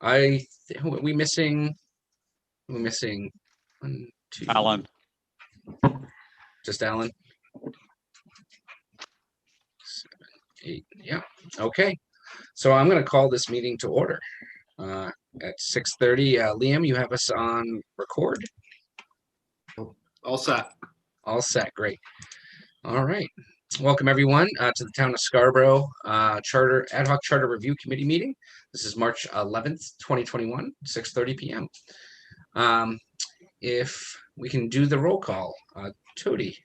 Who are we missing? We're missing 1, 2. Alan. Just Alan. 7, 8. Yeah. Okay. So I'm going to call this meeting to order at 6:30. Liam, you have us on record. All set. All set. Great. All right. Welcome everyone to the Town of Scarborough Charter Ad Hoc Charter Review Committee meeting. This is March 11th, 2021, 6:30 p.m. If we can do the roll call, Tody,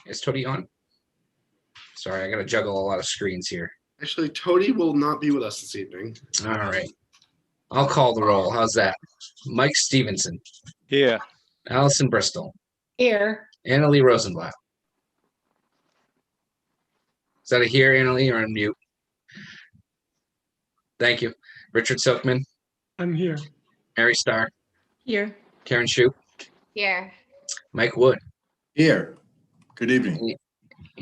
is Tody on? Sorry, I got to juggle a lot of screens here. Actually, Tody will not be with us this evening. All right. I'll call the roll. How's that? Mike Stevenson, Here. Allison Bristol, Here. Annalee Rosenblatt. Is that a here, Annalee, or on mute? Thank you. Richard Silkman. I'm here. Mary Starr. Here. Karen Shoup. Here. Mike Wood. Here. Good evening.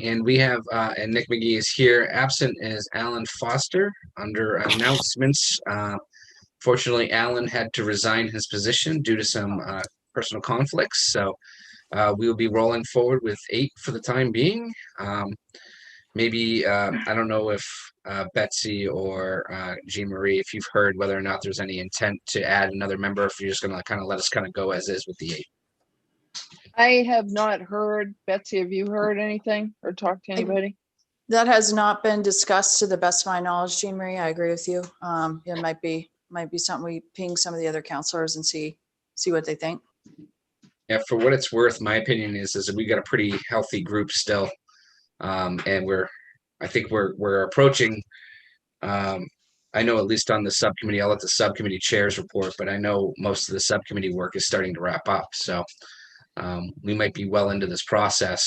And we have, and Nick McGee is here. Absent is Alan Foster under announcements. Fortunately, Alan had to resign his position due to some personal conflicts. So we will be rolling forward with 8 for the time being. Maybe, I don't know if Betsy or Jean Marie, if you've heard whether or not there's any intent to add another member, if you're just going to kind of let us kind of go as is with the 8. I have not heard. Betsy, have you heard anything or talked to anybody? That has not been discussed to the best of my knowledge, Jean Marie. I agree with you. It might be something we ping some of the other counselors and see what they think. Yeah, for what it's worth, my opinion is that we got a pretty healthy group still. And I think we're approaching, I know at least on the subcommittee, I'll let the subcommittee chairs report, but I know most of the subcommittee work is starting to wrap up. So we might be well into this process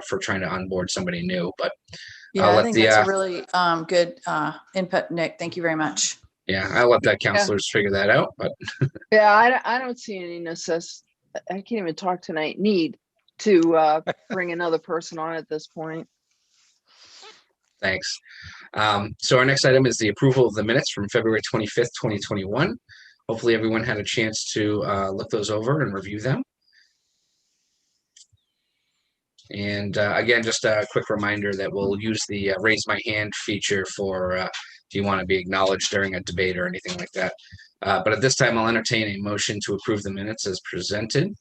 for trying to onboard somebody new, but Yeah, I think that's a really good input, Nick. Thank you very much. Yeah, I'll let that counselors figure that out, but Yeah, I don't see any necessity. I can't even talk tonight. Need to bring another person on at this point. thanks. So our next item is the approval of the minutes from February 25th, 2021. Hopefully everyone had a chance to look those over and review them. And again, just a quick reminder that we'll use the raise my hand feature for if you want to be acknowledged during a debate or anything like that. But at this time, I'll entertain a motion to approve the minutes as presented.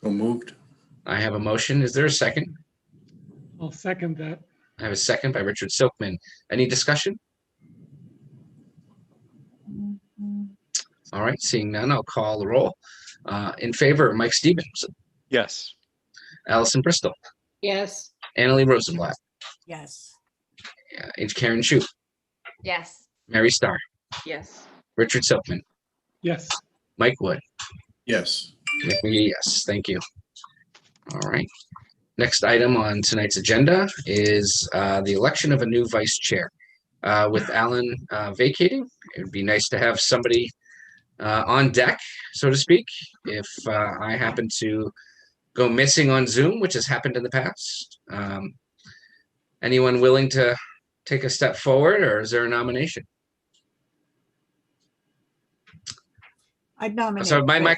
So moved. I have a motion. Is there a second? I'll second that. I have a second by Richard Silkman. Any discussion? All right, seeing none, I'll call the roll. In favor, Mike Stevens, Yes. Allison Bristol, Yes. Annalee Rosenblatt, Yes. Karen Shoup, Yes. Mary Starr, Yes. Richard Silkman, Yes. Mike Wood, Yes. Nick McGee, yes, thank you. All right. Next item on tonight's agenda is the election of a new vice chair. With Alan vacating, it would be nice to have somebody on deck, so to speak, if I happen to go missing on Zoom, which has happened in the past. Anyone willing to take a step forward, or is there a nomination? I'd nominate. So my Rich.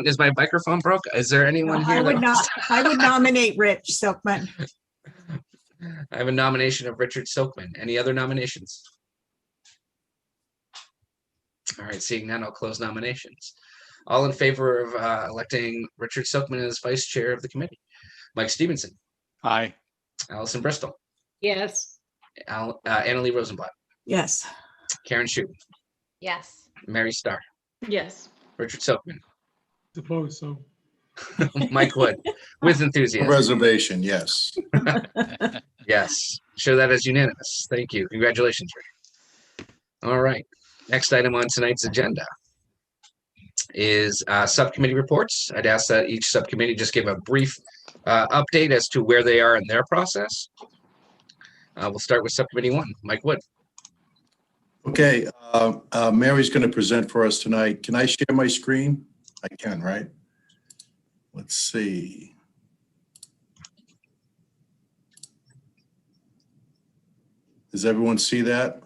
is my microphone broke? Is there anyone No, here? I would nominate Rich Silkman. I have a nomination of Richard Silkman. Any other nominations? All right, seeing none, I'll close nominations. All in favor of electing Richard Silkman as vice chair of the committee? Mike Stevenson, Aye. Allison Bristol, Yes. Annalee Rosenblatt, Yes. Karen Shoup, Yes. Mary Starr, Yes. Richard Silkman, Suppose so. Mike Wood, with enthusiasm. Reservation, yes. Yes, show that as unanimous. Thank you. Congratulations, Rick. All right. Next item on tonight's agenda is subcommittee reports. I'd ask that each subcommittee just give a brief update as to where they are in their process. We'll start with subcommittee 1, Mike Wood. Okay, Mary's going to present for us tonight. Can I share my screen? I can, right? Let's see. Does everyone see that?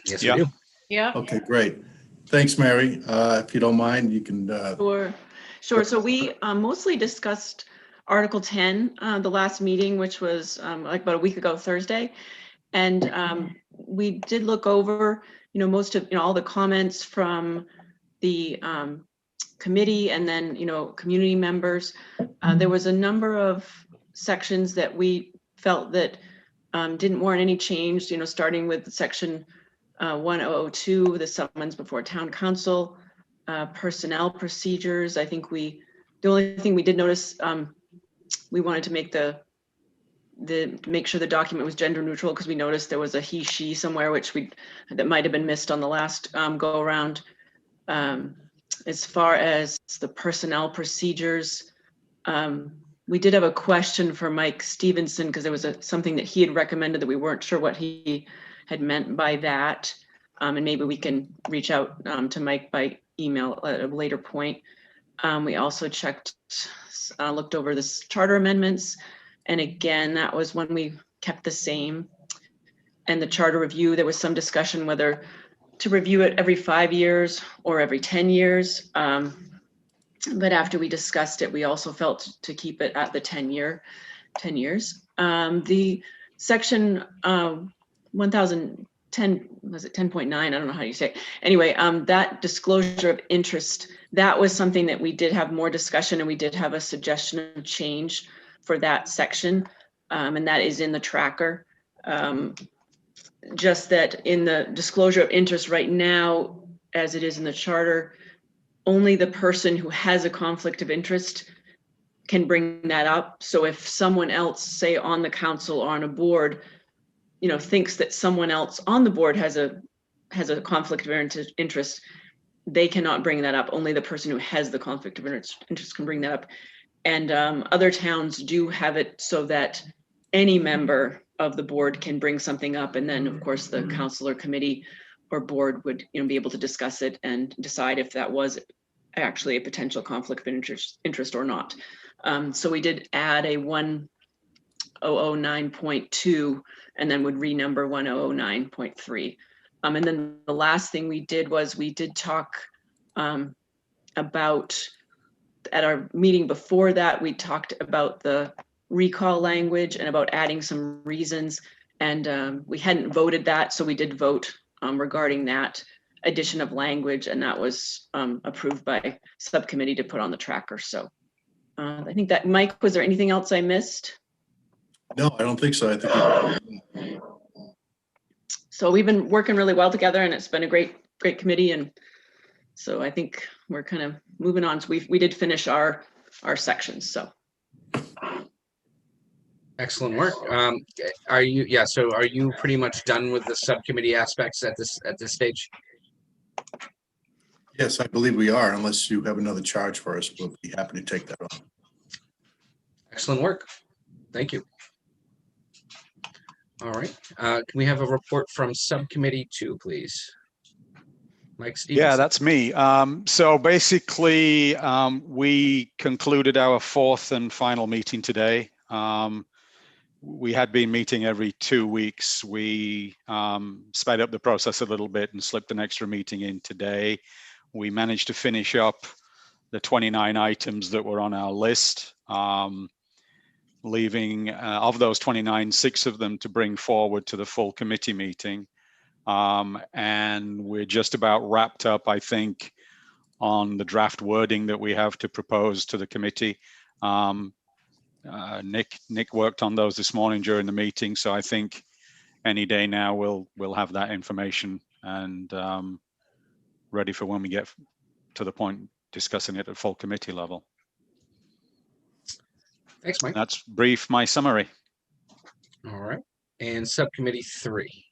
Yes, Yeah. we do. Yeah. Okay, great. Thanks, Mary. If you don't mind, you can, Sure. So we mostly discussed Article 10, the last meeting, which was like about a week ago, Thursday. And we did look over, most of, all the comments from the committee and then, community members. There was a number of sections that we felt that didn't warrant any change, starting with section 1002, the summons before town council, personnel procedures. I think the only thing we did notice, we wanted to make make sure the document was gender neutral, because we noticed there was a he, she somewhere, that might have been missed on the last go around. As far as the personnel procedures, we did have a question for Mike Stevenson, because there was something that he had recommended that we weren't sure what he had meant by that. And maybe we can reach out to Mike by email at a later point. We also looked over this charter amendments. And again, that was when we kept the same. And the charter review, there was some discussion whether to review it every 5 years or every 10 years. But after we discussed it, we also felt to keep it at the 10 years. The section 1010, was it 10.9? I don't know how you say it. Anyway, that disclosure of interest, that was something that we did have more discussion, and we did have a suggestion of change for that section. And that is in the tracker. Just that in the disclosure of interest right now, as it is in the charter, only the person who has a conflict of interest can bring that up. So if someone else, say on the council or on a board, thinks that someone else on the board has a conflict of interest, they cannot bring that up. Only the person who has the conflict of interest can bring that up. And other towns do have it so that any member of the board can bring something up. And then of course the council or committee or board would be able to discuss it and decide if that was actually a potential conflict of interest or not. So we did add a 1009.2 and then would renumber 1009.3. And then the last thing we did was we did talk about, at our meeting before that, we talked about the recall language and about adding some reasons. And we hadn't voted that, so we did vote regarding that addition of language, and that was approved by subcommittee to put on the tracker. So I think that, Mike, was there anything else I missed? no, I don't think so. I think So we've been working really well together, and it's been a great committee. And so I think we're kind of moving on. So we did finish our sections, so. Excellent work. Are you pretty much done with the subcommittee aspects at this stage? yes, I believe we are, unless you have another charge for us. We'll be happy to take that on. Excellent work. Thank you. All right. Can we have a report from subcommittee 2, please? Mike Stevens. Yeah, that's me. So basically, we concluded our 4th and final meeting today. We had been meeting every 2 weeks. We sped up the process a little bit and slipped an extra meeting in today. We managed to finish up the 29 items that were on our list, leaving of those 29, 6 of them to bring forward to the full committee meeting. And we're just about wrapped up, I think, on the draft wording that we have to propose to the committee. Nick worked on those this morning during the meeting, so I think any day now we'll have that information and ready for when we get to the point discussing it at full committee level. Thanks, Mike. That's brief my summary. All right. And subcommittee 3,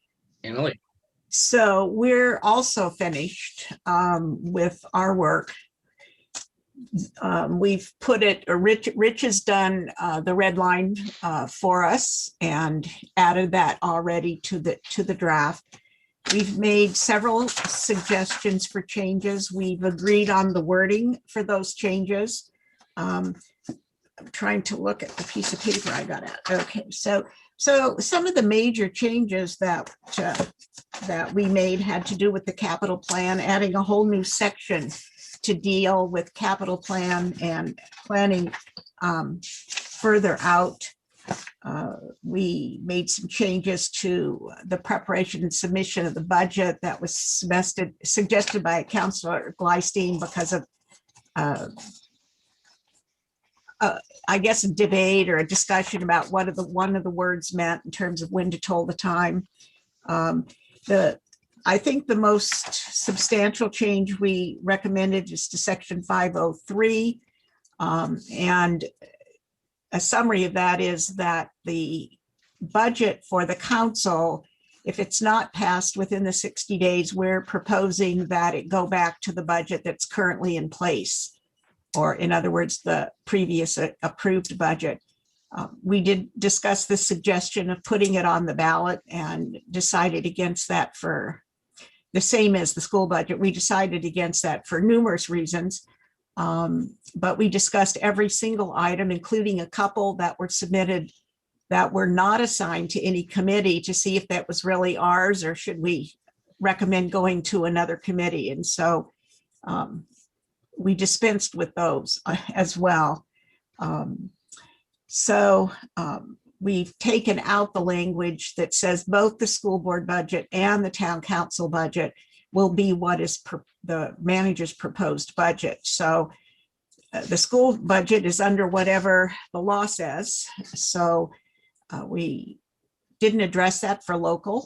Annalee. So we're also finished with our work. We've put it, Rich has done the red line for us and added that already to the draft. We've made several suggestions for changes. We've agreed on the wording for those changes. I'm trying to look at the piece of paper I got out. Okay, so So some of the major changes that we made had to do with the capital plan, adding a whole new section to deal with capital plan and planning further out. We made some changes to the preparation and submission of the budget that was suggested by Councilor Gleistein because of I guess a debate or a discussion about what one of the words meant in terms of when to toll the time. I think the most substantial change we recommended is to section 503. And a summary of that is that the budget for the council, if it's not passed within the 60 days, we're proposing that it go back to the budget that's currently in place. Or in other words, the previous approved budget. We did discuss the suggestion of putting it on the ballot and decided against that for the same as the school budget. We decided against that for numerous reasons. But we discussed every single item, including a couple that were submitted that were not assigned to any committee to see if that was really ours or should we recommend going to another committee. And so we dispensed with those as well. We've taken out the language that says both the school board budget and the town council budget will be what is the manager's proposed budget. So the school budget is under whatever the law says. So we didn't address that for locally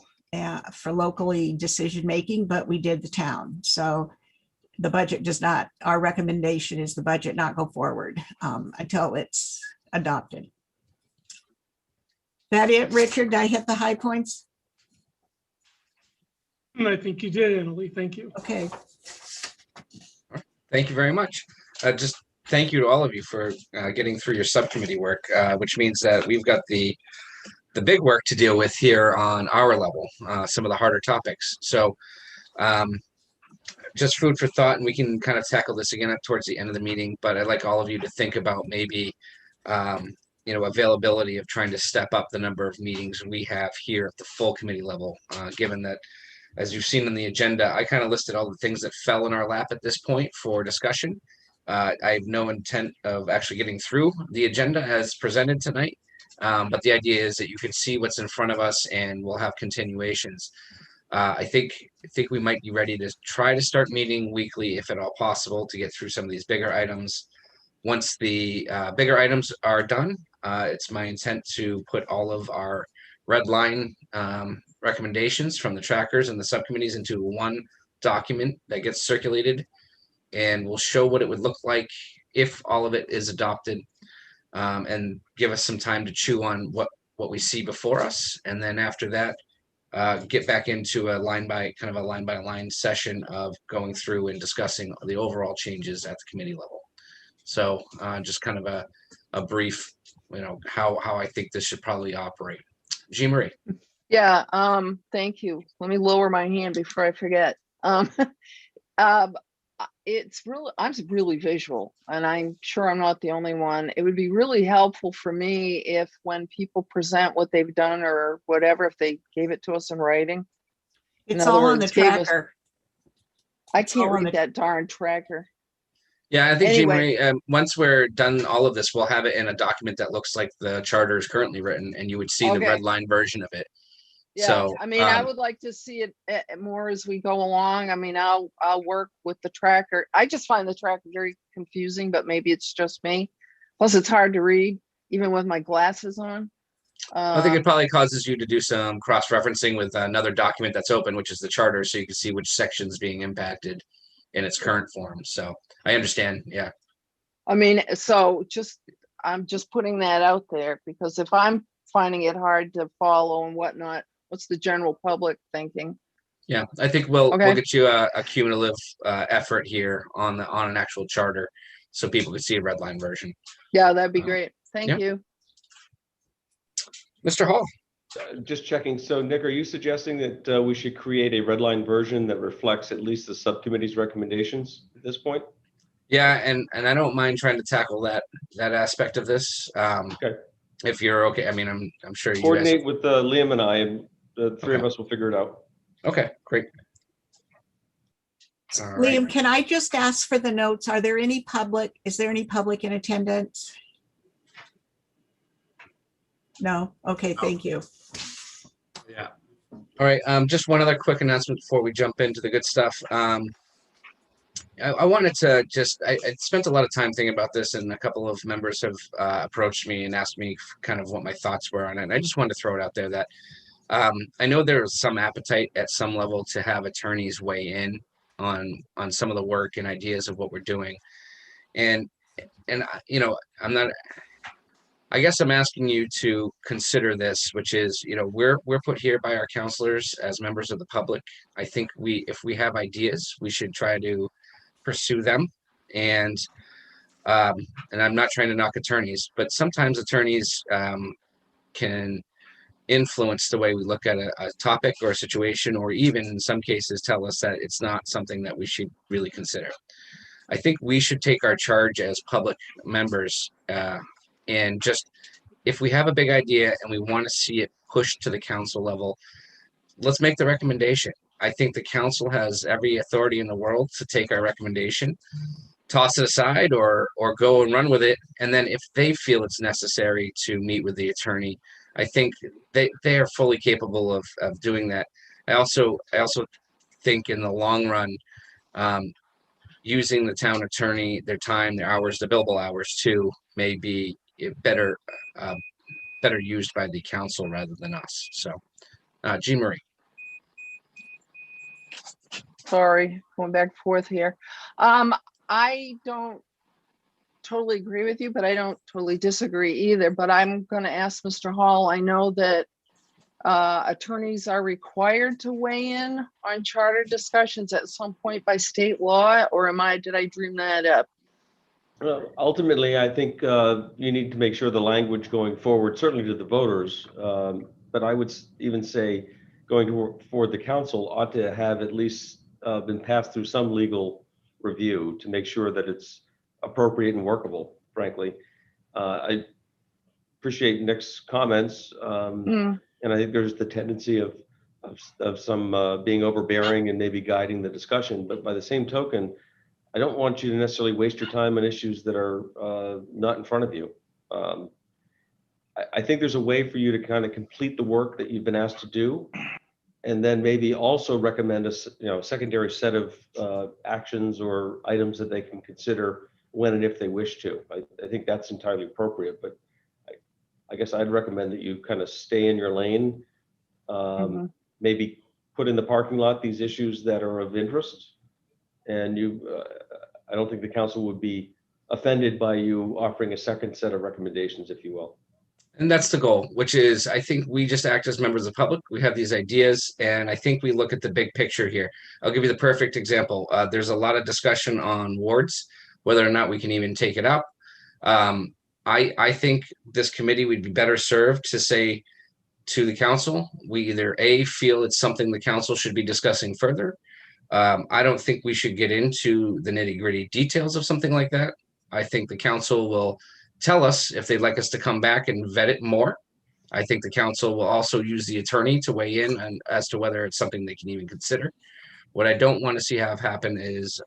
decision-making, but we did the town. So the budget does not, our recommendation is the budget not go forward until it's adopted. That it, Richard? Did I hit the high points? And I think you did, Annalee. Thank you. Okay. Thank you very much. Just thank you to all of you for getting through your subcommittee work, which means that we've got the big work to deal with here on our level, some of the harder topics. So just food for thought, and we can kind of tackle this again towards the end of the meeting, but I'd like all of you to think about maybe availability of trying to step up the number of meetings we have here at the full committee level, given that, as you've seen in the agenda, I kind of listed all the things that fell in our lap at this point for discussion. I have no intent of actually getting through the agenda as presented tonight, but the idea is that you can see what's in front of us and we'll have continuations. I think we might be ready to try to start meeting weekly, if at all possible, to get through some of these bigger items. Once the bigger items are done, it's my intent to put all of our red line recommendations from the trackers and the subcommittees into one document that gets circulated, and we'll show what it would look like if all of it is adopted, and give us some time to chew on what we see before us. And then after that, get back into a line by line session of going through and discussing the overall changes at the committee level. So just kind of a brief, how I think this should probably operate. Jean Marie. Yeah, thank you. Let me lower my hand before I forget. I'm really visual, and I'm sure I'm not the only one. It would be really helpful for me if when people present what they've done or whatever, if they gave it to us in writing. It's all on the tracker. I can't read that darn tracker. Yeah, I think Anyway. Jean Marie, once we're done all of this, we'll have it in a document that looks like the charter is currently written, and you would see the Okay. red line version of it. Yeah, So, I mean, I would like to see it more as we go along. I mean, I'll work with the tracker. I just find the tracker very confusing, but maybe it's just me. Plus, it's hard to read, even with my glasses on. I think it probably causes you to do some cross-referencing with another document that's open, which is the charter, so you can see which section's being impacted in its current form. So I understand, yeah. I mean, so I'm just putting that out there, because if I'm finding it hard to follow and whatnot, what's the general public thinking? Yeah, I think we'll Okay. get you a cumulative effort here on an actual charter, so people can see a red line version. Yeah, that'd be great. Thank yeah. you. Mr. Hall. Just checking. So Nick, are you suggesting that we should create a red line version that reflects at least the subcommittee's recommendations at this point? Yeah, and I don't mind trying to tackle that aspect of this. Okay. If you're okay, I mean, I'm sure you guys. Coordinate with Liam and I, and the three of Okay. us will figure it out. Okay, great. All right. Liam, can I just ask for the notes? Are there any public, is there any public in attendance? No? Okay, thank you. Yeah. All right, just one other quick announcement before we jump into the good stuff. I wanted to just, I spent a lot of time thinking about this, and a couple of members have approached me and asked me kind of what my thoughts were on it. And I just wanted to throw it out there that I know there's some appetite at some level to have attorneys weigh in on some of the work and ideas of what we're doing. And you know, I guess I'm asking you to consider this, which is, you know, we're put here by our counselors as members of the public. I think if we have ideas, we should try to pursue them. And I'm not trying to knock attorneys, but sometimes attorneys can influence the way we look at a topic or a situation, or even in some cases tell us that it's not something that we should really consider. I think we should take our charge as public members and just, if we have a big idea and we want to see it pushed to the council level, let's make the recommendation. I think the council has every authority in the world to take our recommendation, toss it aside, or go and run with it. And then if they feel it's necessary to meet with the attorney, I think they are fully capable of doing that. I also think in the long run, using the town attorney, their time, their hours, the billable hours too, may be better used by the council rather than us. So, Jean Marie. Sorry, going back and forth here. I don't totally agree with you, but I don't totally disagree either. But I'm going to ask Mr. Hall. I know that attorneys are required to weigh in on charter discussions at some point by state law, or did I dream that up? Well, ultimately, I think you need to make sure the language going forward, certainly to the voters, but I would even say going forward, the council ought to have at least been passed through some legal review to make sure that it's appropriate and workable, frankly. I appreciate Nick's comments, and I think there's the tendency of some being overbearing and maybe guiding the discussion, but by the same token, I don't want you to necessarily waste your time on issues that are not in front of you. I think there's a way for you to kind of complete the work that you've been asked to do, and then maybe also recommend a secondary set of actions or items that they can consider when and if they wish to. I think that's entirely appropriate, but I guess I'd recommend that you kind of stay in your lane, maybe put in the parking lot these issues that are of interest. And I don't think the council would be offended by you offering a second set of recommendations, if you will. And that's the goal, which is, I think we just act as members of the public. We have these ideas, and I think we look at the big picture here. I'll give you the perfect example. There's a lot of discussion on wards, whether or not we can even take it up. I think this committee would be better served to say to the council, we either feel it's something the council should be discussing further. I don't think we should get into the nitty-gritty details of something like that. I think the council will tell us if they'd like us to come back and vet it more. I think the council will also use the attorney to weigh in as to whether it's something they can even consider. What I don't want to see have happen is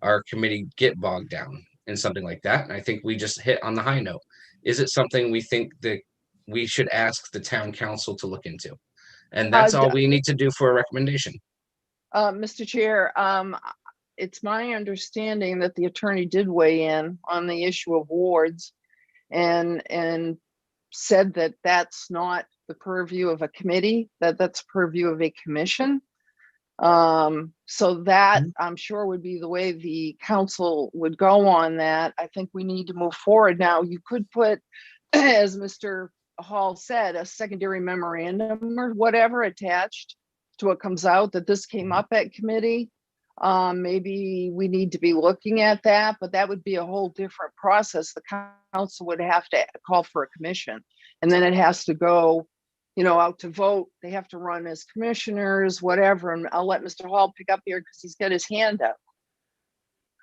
our committee get bogged down in something like that. And I think we just hit on the high note. Is it something we think that we should ask the town council to look into? And that's all we need to do for a recommendation. Mr. Chair, it's my understanding that the attorney did weigh in on the issue of wards and said that that's not the purview of a committee, that's purview of a commission. So that I'm sure would be the way the council would go on that. I think we need to move forward. Now, you could put, as Mr. Hall said, a secondary memorandum or whatever attached to what comes out that this came up at committee. Maybe we need to be looking at that, but that would be a whole different process. The council would have to call for a commission, and then it has to go, out to vote. They have to run as commissioners, whatever. And I'll let Mr. Hall pick up here because he's got his hand up.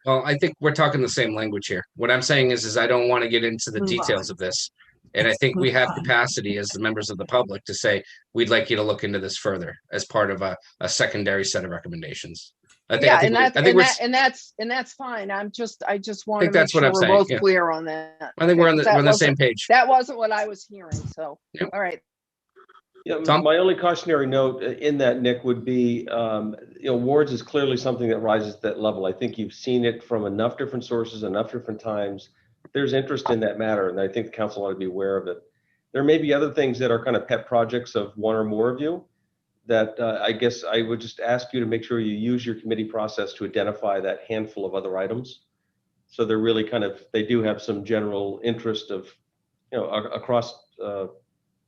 Well, I think we're talking the same language here. What I'm saying is I don't want to get into the details of this. And I think we have capacity as the members of the public to say, we'd like you to look into this further as part of a secondary set of recommendations. Yeah, I and think that's fine. I just want to make that's what sure I'm we're saying, both yeah. clear on that. I think we're on Because the, that we're on the same wasn't- page. That wasn't what I was hearing, so, Yep. all right. Yeah, Tom? my only cautionary note in that, Nick, would be, wards is clearly something that rises to that level. I think you've seen it from enough different sources, enough different times. There's interest in that matter, and I think the council ought to be aware of it. There may be other things that are kind of pet projects of one or more of you that I guess I would just ask you to make sure you use your committee process to identify that handful of other items. So they're really they do have some general interest of, across,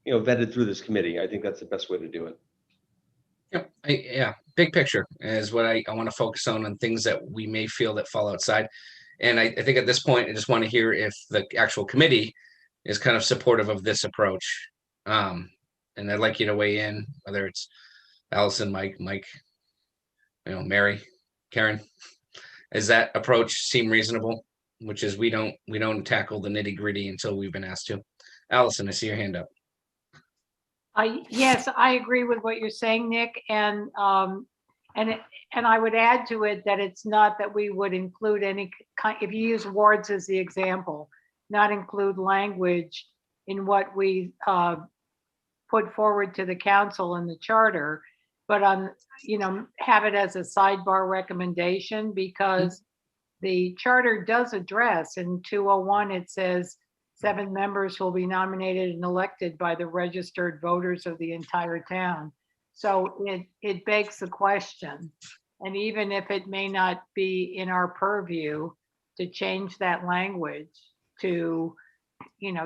vetted through this committee. I think that's the best way to do it. Yeah, big picture is what I want to focus on things that we may feel that fall outside. And I think at this point, I just want to hear if the actual committee is kind of supportive of this approach. And I'd like you to weigh in, whether it's Allison, Mike, Mary, Karen. Does that approach seem reasonable? Which is we don't tackle the nitty gritty until we've been asked to. Allison, I see your hand up. Yes, I agree with what you're saying, Nick, and I would add to it that it's not that we would include any kind, if you use wards as the example, not include language in what we put forward to the council in the charter, but have it as a sidebar recommendation, because the charter does address in 201, it says 7 members will be nominated and elected by the registered voters of the entire town. So it begs the question, and even if it may not be in our purview to change that language to,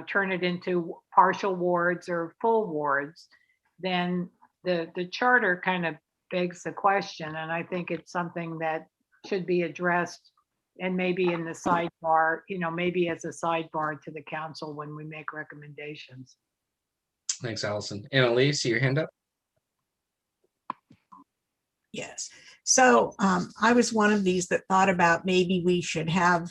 turn it into partial wards or full wards, then the charter kind of begs the question. And I think it's something that should be addressed, and maybe in the sidebar, maybe as a sidebar to the council when we make recommendations. Thanks, Allison. Annalise, see your hand up? Yes. So I was one of these that thought about maybe we should have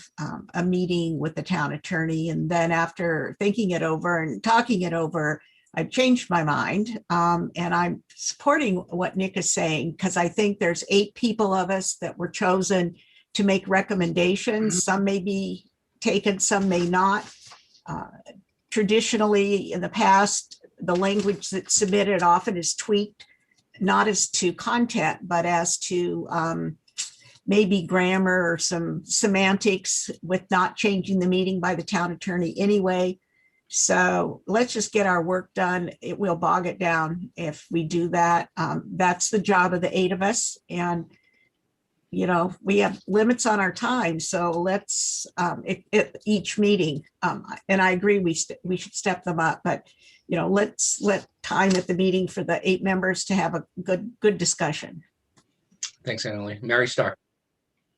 a meeting with the town attorney. And then after thinking it over and talking it over, I changed my mind. And I'm supporting what Nick is saying, because I think there's 8 people of us that were chosen to make recommendations. Some may be taken, some may not. Traditionally, in the past, the language that's submitted often is tweaked, not as to content, but as to maybe grammar or some semantics, with not changing the meeting by the town attorney anyway. So let's just get our work done. It will bog it down if we do that. That's the job of the 8 of us. And we have limits on our time, so let's each meeting. And I agree, we should step them up, but let's let time at the meeting for the 8 members to have a good discussion. Thanks, Annalee. Mary Starr.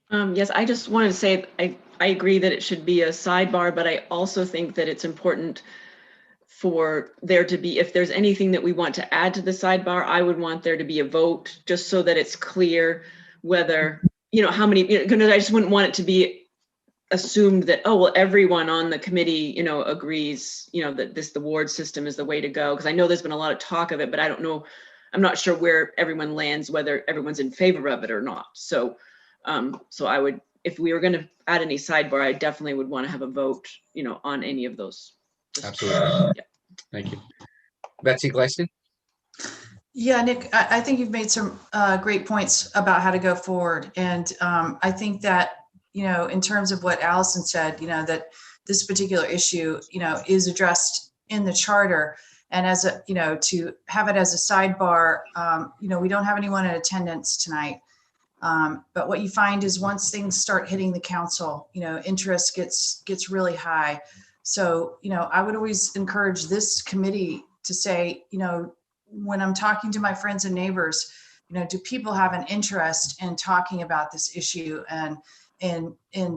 Yes, I just wanted to say I agree that it should be a sidebar, but I also think that it's important for there to be, if there's anything that we want to add to the sidebar, I would want there to be a vote, just so that it's clear whether, how many, because I just wouldn't want it to be assumed that, oh, well, everyone on the committee, agrees, that the ward system is the way to go. Because I know there's been a lot of talk of it, but I don't know, I'm not sure where everyone lands, whether everyone's in favor of it or not. So I would, if we were going to add any sidebar, I definitely would want to have a vote, on any of those. Absolutely. Yeah. Thank you. Betsy Gleason. Yeah, Nick, I think you've made some great points about how to go forward. And I think that, in terms of what Allison said, that this particular issue, is addressed in the charter. And as a, to have it as a sidebar, we don't have anyone in attendance tonight. But what you find is once things start hitting the council, interest gets really high. So, I would always encourage this committee to say, when I'm talking to my friends and neighbors, do people have an interest in talking about this issue and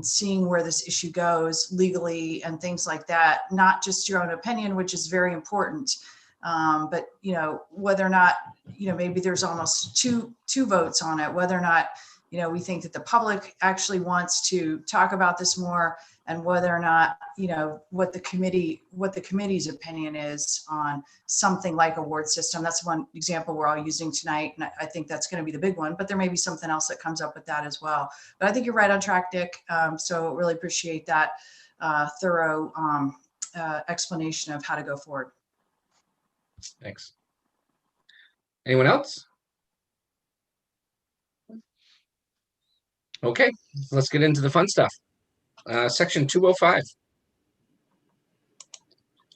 seeing where this issue goes legally and things like that, not just your own opinion, which is very important. But, whether or not, maybe there's almost two votes on it, whether or not, we think that the public actually wants to talk about this more, and whether or not, what the committee's opinion is on something like a ward system. That's one example we're all using tonight, and I think that's going to be the big one, but there may be something else that comes up with that as well. But I think you're right on track, Dick. So really appreciate that thorough explanation of how to go forward. Thanks. Anyone else? Okay, let's get into the fun stuff. Section 205.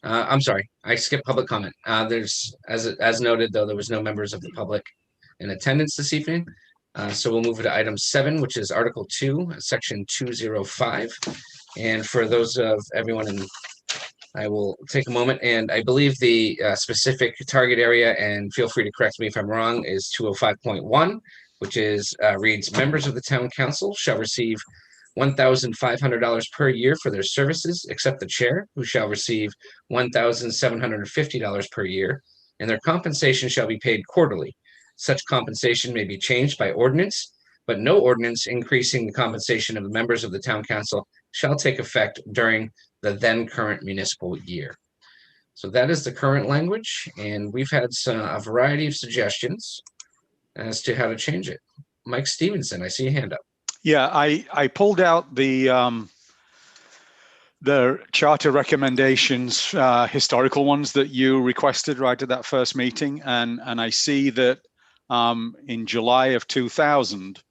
I'm sorry, I skipped public comment. There's, as noted, though, there was no members of the public in attendance this evening. So we'll move to item 7, which is Article 2, Section 205. And for those of everyone in, I will take a moment, and I believe the specific target area, and feel free to correct me if I'm wrong, is 205.1, which is reads, members of the town council shall receive $1,500 per year for their services, except the chair, who shall receive $1,750 per year, and their compensation shall be paid quarterly. Such compensation may be changed by ordinance, but no ordinance increasing the compensation of the members of the town council shall take effect during the then current municipal year. So that is the current language, and we've had a variety of suggestions as to how to change it. Mike Stevenson, I see a hand up. Yeah, I pulled out the charter recommendations, historical ones that you requested right at that first meeting, and I see that in July of 2000,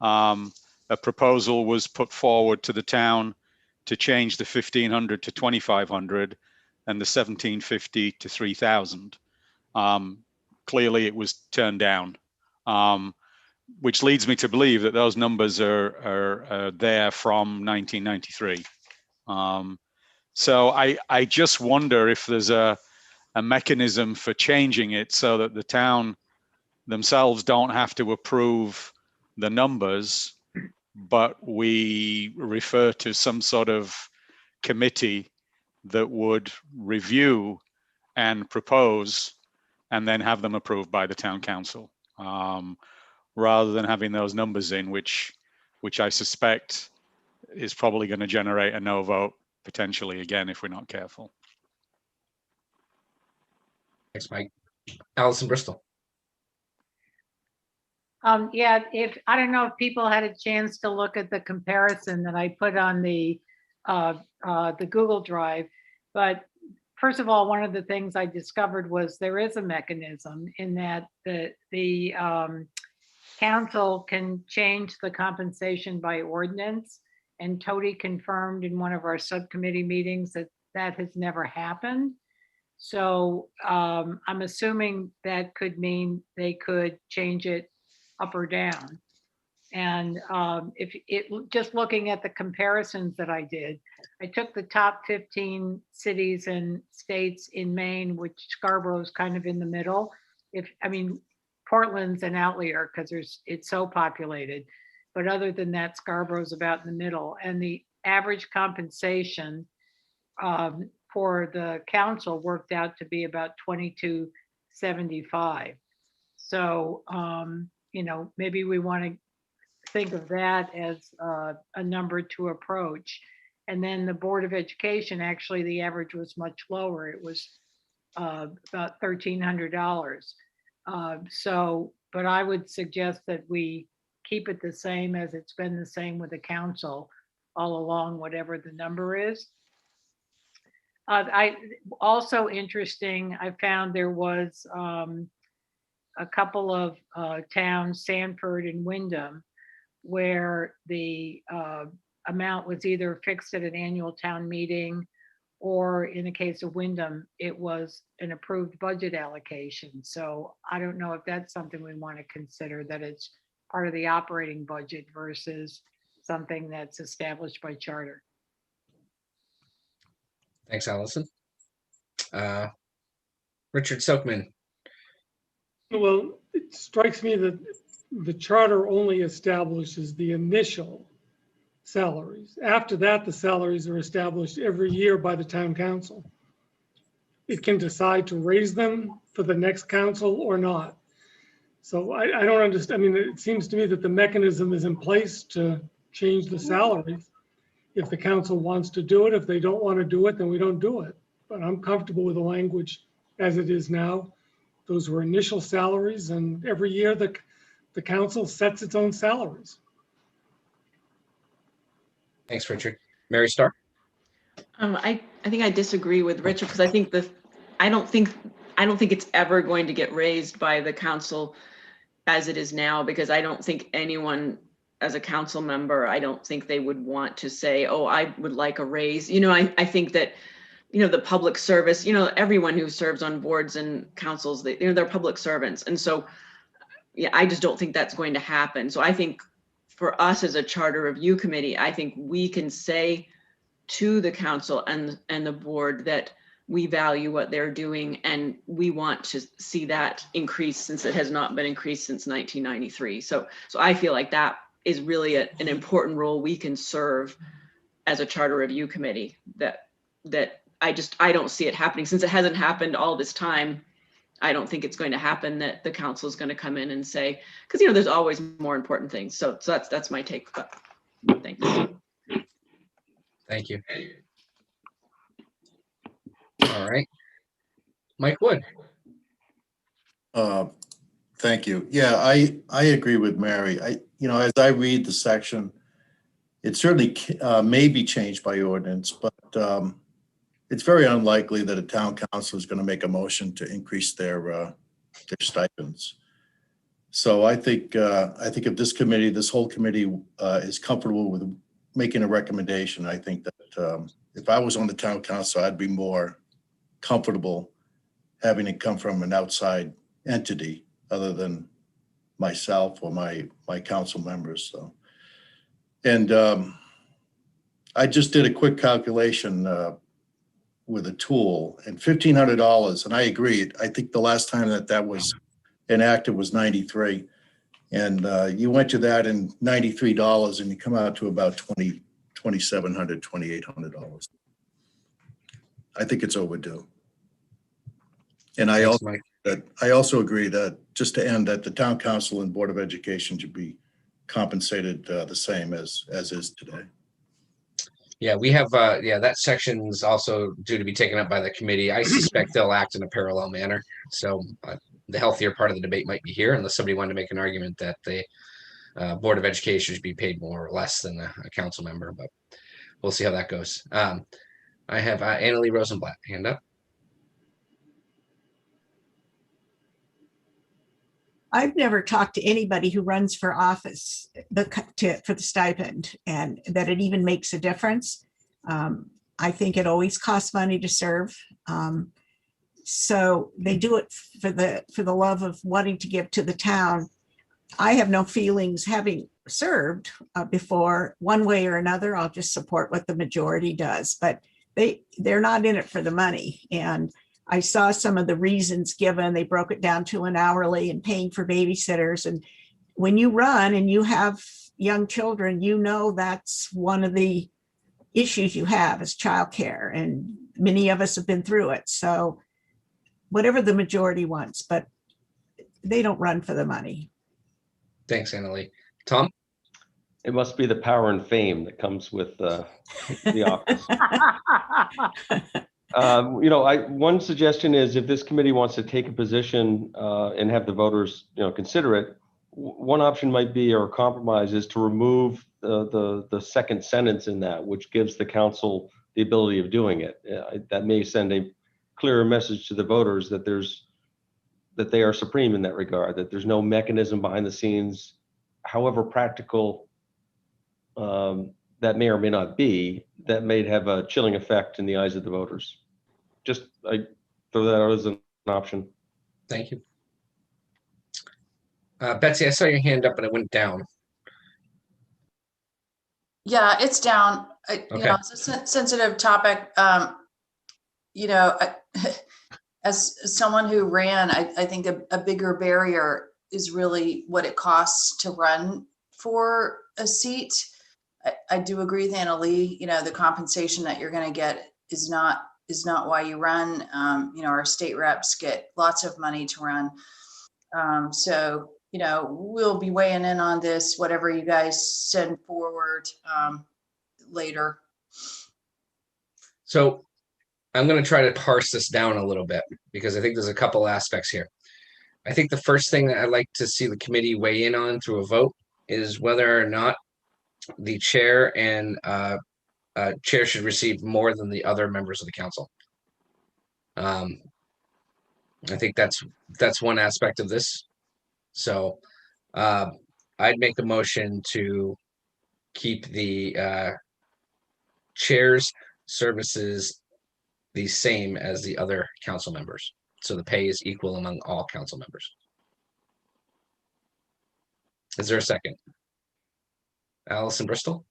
a proposal was put forward to the town to change the 1,500 to 2,500 and the 1,750 to 3,000. Clearly, it was turned down. Which leads me to believe that those numbers are there from 1993. So I just wonder if there's a mechanism for changing it so that the town themselves don't have to approve the numbers, but we refer to some sort of committee that would review and propose and then have them approved by the town council. Rather than having those numbers in, which I suspect is probably going to generate a no vote potentially again if we're not careful. Thanks, Mike. Allison Bristol. Yeah, I don't know if people had a chance to look at the comparison that I put on the Google Drive, but first of all, one of the things I discovered was there is a mechanism in that the council can change the compensation by ordinance, and Tody confirmed in one of our subcommittee meetings that that has never happened. So I'm assuming that could mean they could change it up or down. And just looking at the comparisons that I did, I took the top 15 cities and states in Maine, which Scarborough's kind of in the middle. Portland's an outlier because it's so populated, but other than that, Scarborough's about in the middle. And the average compensation for the council worked out to be about $22.75. So maybe we want to think of that as a number to approach. And then the Board of Education, actually, the average was much lower. It was about $1,300. But I would suggest that we keep it the same as it's been the same with the council all along, whatever the number is. Also interesting, I found there was a couple of towns, Sanford and Wyndham, where the amount was either fixed at an annual town meeting, or in the case of Wyndham, it was an approved budget allocation. So I don't know if that's something we want to consider, that it's part of the operating budget versus something that's established by charter. Thanks, Allison. Richard Soakman. Well, it strikes me that the charter only establishes the initial salaries. After that, the salaries are established every year by the town council. It can decide to raise them for the next council or not. So I don't understand. I mean, it seems to me that the mechanism is in place to change the salaries. If the council wants to do it, if they don't want to do it, then we don't do it. But I'm comfortable with the language as it is now. Those were initial salaries, and every year the council sets its own salaries. Thanks, Richard. Mary Starr? I think I disagree with Richard because I don't think it's ever going to get raised by the council as it is now, because I don't think anyone as a council member, I don't think they would want to say, oh, I would like a raise. I think that, the public service, everyone who serves on boards and councils, they're public servants. And so, yeah, I just don't think that's going to happen. So I think for us as a charter review committee, I think we can say to the council and the board that we value what they're doing and we want to see that increase, since it has not been increased since 1993. So I feel like that is really an important role we can serve as a charter review committee, that I don't see it happening, since it hasn't happened all this time. I don't think it's going to happen that the council is going to come in and say, because there's always more important things. So that's my take. But thank you. Thank you. All right. Mike Wood. Thank you. Yeah, I agree with Mary. As I read the section, it certainly may be changed by ordinance, but it's very unlikely that a town council is going to make a motion to increase their stipends. So I think if this whole committee is comfortable with making a recommendation, I think that if I was on the town council, I'd be more comfortable having it come from an outside entity other than myself or my council members. So, and I just did a quick calculation with a tool, and $1,500, and I agree. I think the last time that was enacted was 93, and you went to that in $93 and you come out to about $2,700, $2,800. I think it's overdue. And I also agree that, just to end, that the town council and board of education should be compensated the same as is today. Yeah, we have, that section's also due to be taken up by the committee. I suspect they'll act in a parallel manner. So the healthier part of the debate might be here, unless somebody wanted to make an argument that the Board of Education should be paid more or less than a council member, but we'll see how that goes. I have Annalee Rosenblatt, hand up. I've never talked to anybody who runs for office for the stipend, and that it even makes a difference. I think it always costs money to serve. So they do it for the love of wanting to give to the town. I have no feelings, having served before, one way or another. I'll just support what the majority does, but they're not in it for the money. And I saw some of the reasons given. They broke it down to an hourly and paying for babysitters. And when you run and you have young children, that's one of the issues you have is childcare, and many of us have been through it. So whatever the majority wants, but they don't run for the money. Thanks, Annalee. Tom? It must be the power and fame that comes with the office. One suggestion is, if this committee wants to take a position and have the voters, consider it, one option might be, or a compromise, is to remove the second sentence in that, which gives the council the ability of doing it. That may send a clearer message to the voters that they are supreme in that regard, that there's no mechanism behind the scenes, however practical that may or may not be, that may have a chilling effect in the eyes of the voters. I throw that out as an option. Thank you. Betsy, I saw your hand up and it went down. Yeah, it's down. Okay. It's a sensitive topic. As someone who ran, I think a bigger barrier is really what it costs to run for a seat. I do agree with Annalee, the compensation that you're going to get is not why you run. Our state reps get lots of money to run. So we'll be weighing in on this, whatever you guys send forward later. So I'm going to try to parse this down a little bit because I think there's a couple aspects here. I think the first thing that I'd like to see the committee weigh in on through a vote is whether or not the chair and chair should receive more than the other members of the council. I think that's one aspect of this. So I'd make a motion to keep the chair's services the same as the other council members. So the pay is equal among all council members. Is there a second? Allison Bristol?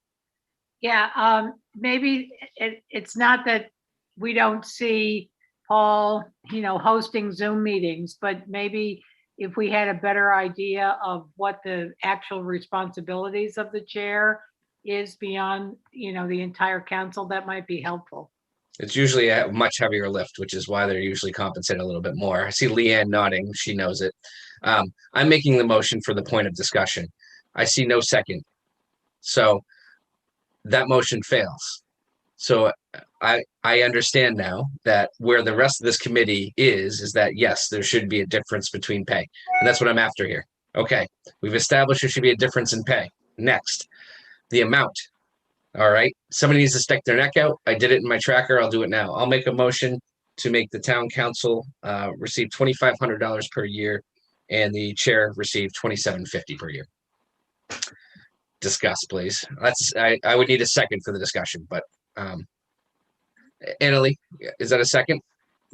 Yeah, maybe it's not that we don't see Paul, hosting Zoom meetings, but maybe if we had a better idea of what the actual responsibilities of the chair is beyond, the entire council, that might be helpful. It's usually a much heavier lift, which is why they're usually compensated a little bit more. I see Leanne nodding. She knows it. I'm making the motion for the point of discussion. I see no second. So that motion fails. So I understand now that where the rest of this committee is that yes, there should be a difference between pay. And that's what I'm after here. Okay, we've established there should be a difference in pay. Next, the amount. All right, somebody needs to stick their neck out. I did it in my tracker. I'll do it now. I'll make a motion to make the town council receive $2,500 per year and the chair receive $2,750 per year. Discuss, please. I would need a second for the discussion, but Annalee, is that a second?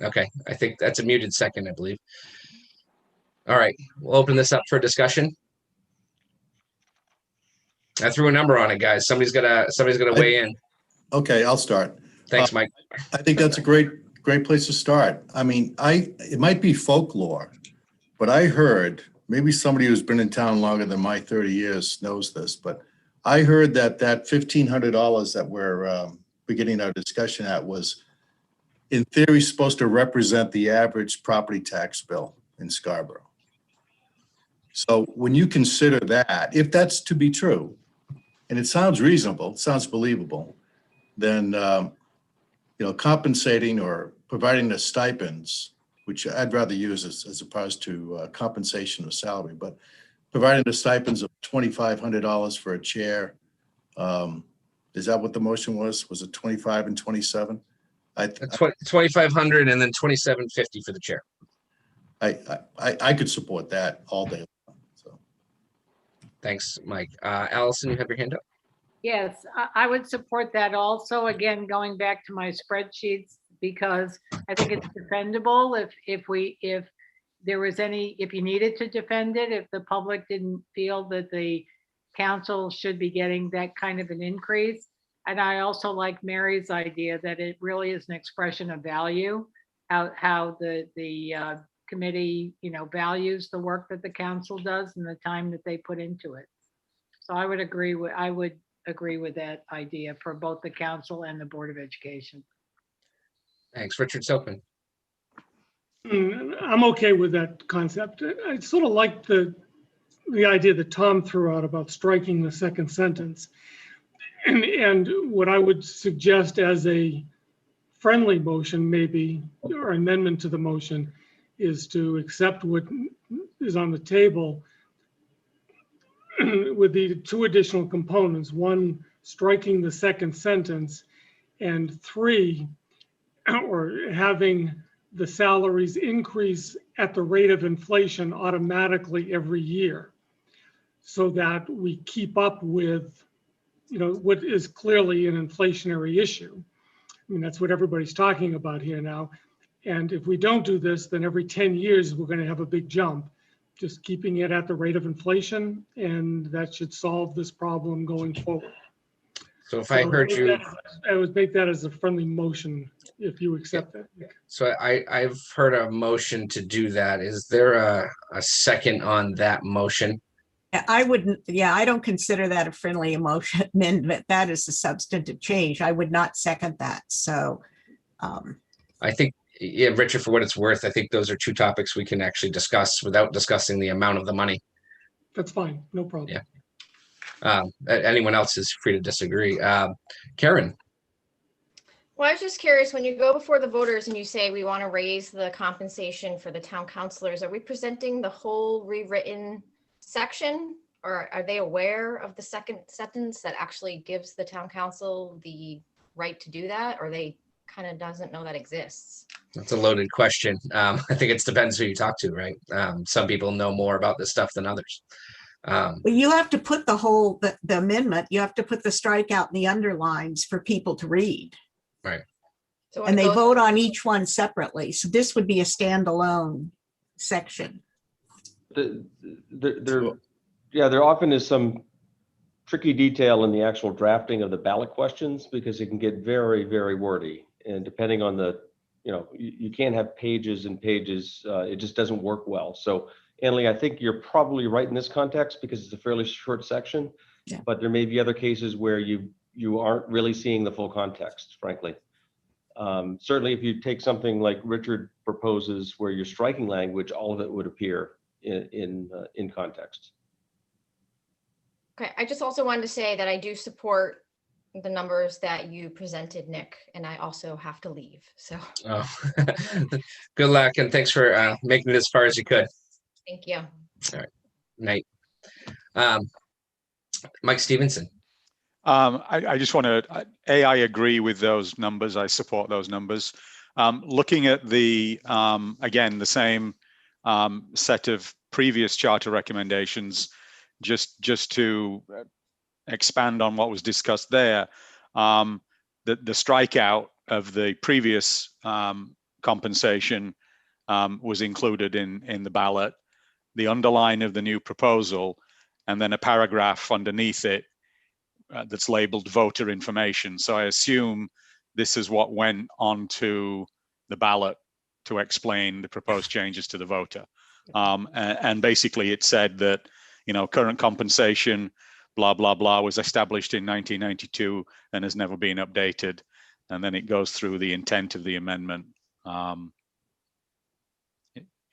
Okay, I think that's a muted second, I believe. All right, we'll open this up for discussion. I threw a number on it, guys. Somebody's gotta weigh in. Okay, I'll start. Thanks, Mike. I think that's a great place to start. I mean, it might be folklore, but I heard, maybe somebody who's been in town longer than my 30 years knows this, but I heard that $1,500 that we're beginning our discussion at was, in theory, supposed to represent the average property tax bill in Scarborough. So when you consider that, if that's to be true, and it sounds reasonable, it sounds believable, then compensating or providing the stipends, which I'd rather use as opposed to compensation of salary, but providing the stipends of $2,500 for a chair. Is that what the motion was? Was it 25 and 27? 2,500 and then $2,750 for the chair. I could support that all day long. So Thanks, Mike. Allison, you have your hand up. Yes, I would support that also. Again, going back to my spreadsheets, because I think it's defendable if there was if you needed to defend it, if the public didn't feel that the council should be getting that kind of an increase. And I also like Mary's idea that it really is an expression of value, how the committee, values the work that the council does and the time that they put into it. So I would agree with that idea for both the council and the Board of Education. Thanks. Richard Silkman. I'm okay with that concept. I sort of like the idea that Tom threw out about striking the second sentence. And what I would suggest as a friendly motion, maybe, or amendment to the motion, is to accept what is on the table with the two additional components: one, striking the second sentence, and three, or having the salaries increase at the rate of inflation automatically every year, so that we keep up with, what is clearly an inflationary issue. I mean, that's what everybody's talking about here now. And if we don't do this, then every 10 years, we're going to have a big jump. Just keeping it at the rate of inflation, and that should solve this problem going forward. So if I heard you, I would make that as a friendly motion if you accept that. so I've heard a motion to do that. Is there a second on that motion? I wouldn't, I don't consider that a friendly emotion amendment. That is a substantive change. I would not second that. So I think, Richard, for what it's worth, I think those are two topics we can actually discuss without discussing the amount of the money. That's fine, no problem. Yeah. Anyone else is free to disagree. Karen, Well, I was just curious, when you go before the voters and you say we want to raise the compensation for the town councilors, are we presenting the whole rewritten section? Or are they aware of the second sentence that actually gives the town council the right to do that? Or they kind of doesn't know that exists? that's a loaded question. I think it depends who you talk to, right? Some people know more about this stuff than others. Well, you have to put the amendment, you have to put the strikeout and the underlines for people to read. Right. So when And it they goes- vote on each one separately. So this would be a standalone section. There often is some tricky detail in the actual drafting of the ballot questions because it can get very, very wordy. And depending on you can't have pages and pages. It just doesn't work well. So Annalee, I think you're probably right in this context because it's a fairly short section. Yeah. But there may be other cases where you aren't really seeing the full context, frankly. Certainly, if you take something like Richard proposes, where you're striking language, all of it would appear in context. Okay, I just also wanted to say that I do support the numbers that you presented, Nick, and I also have to leave, so Oh. Good luck and thanks for making it as far as you could. thank you. Night. Mike Stevenson. I just want to, I agree with those numbers. I support those numbers. Looking at again, the same set of previous charter recommendations, just to expand on what was discussed there, the strikeout of the previous compensation was included in the ballot, the underline of the new proposal, and then a paragraph underneath it that's labeled voter information. So I assume this is what went onto the ballot to explain the proposed changes to the voter. And basically it said that, current compensation, blah, blah, blah, was established in 1992 and has never been updated. And then it goes through the intent of the amendment.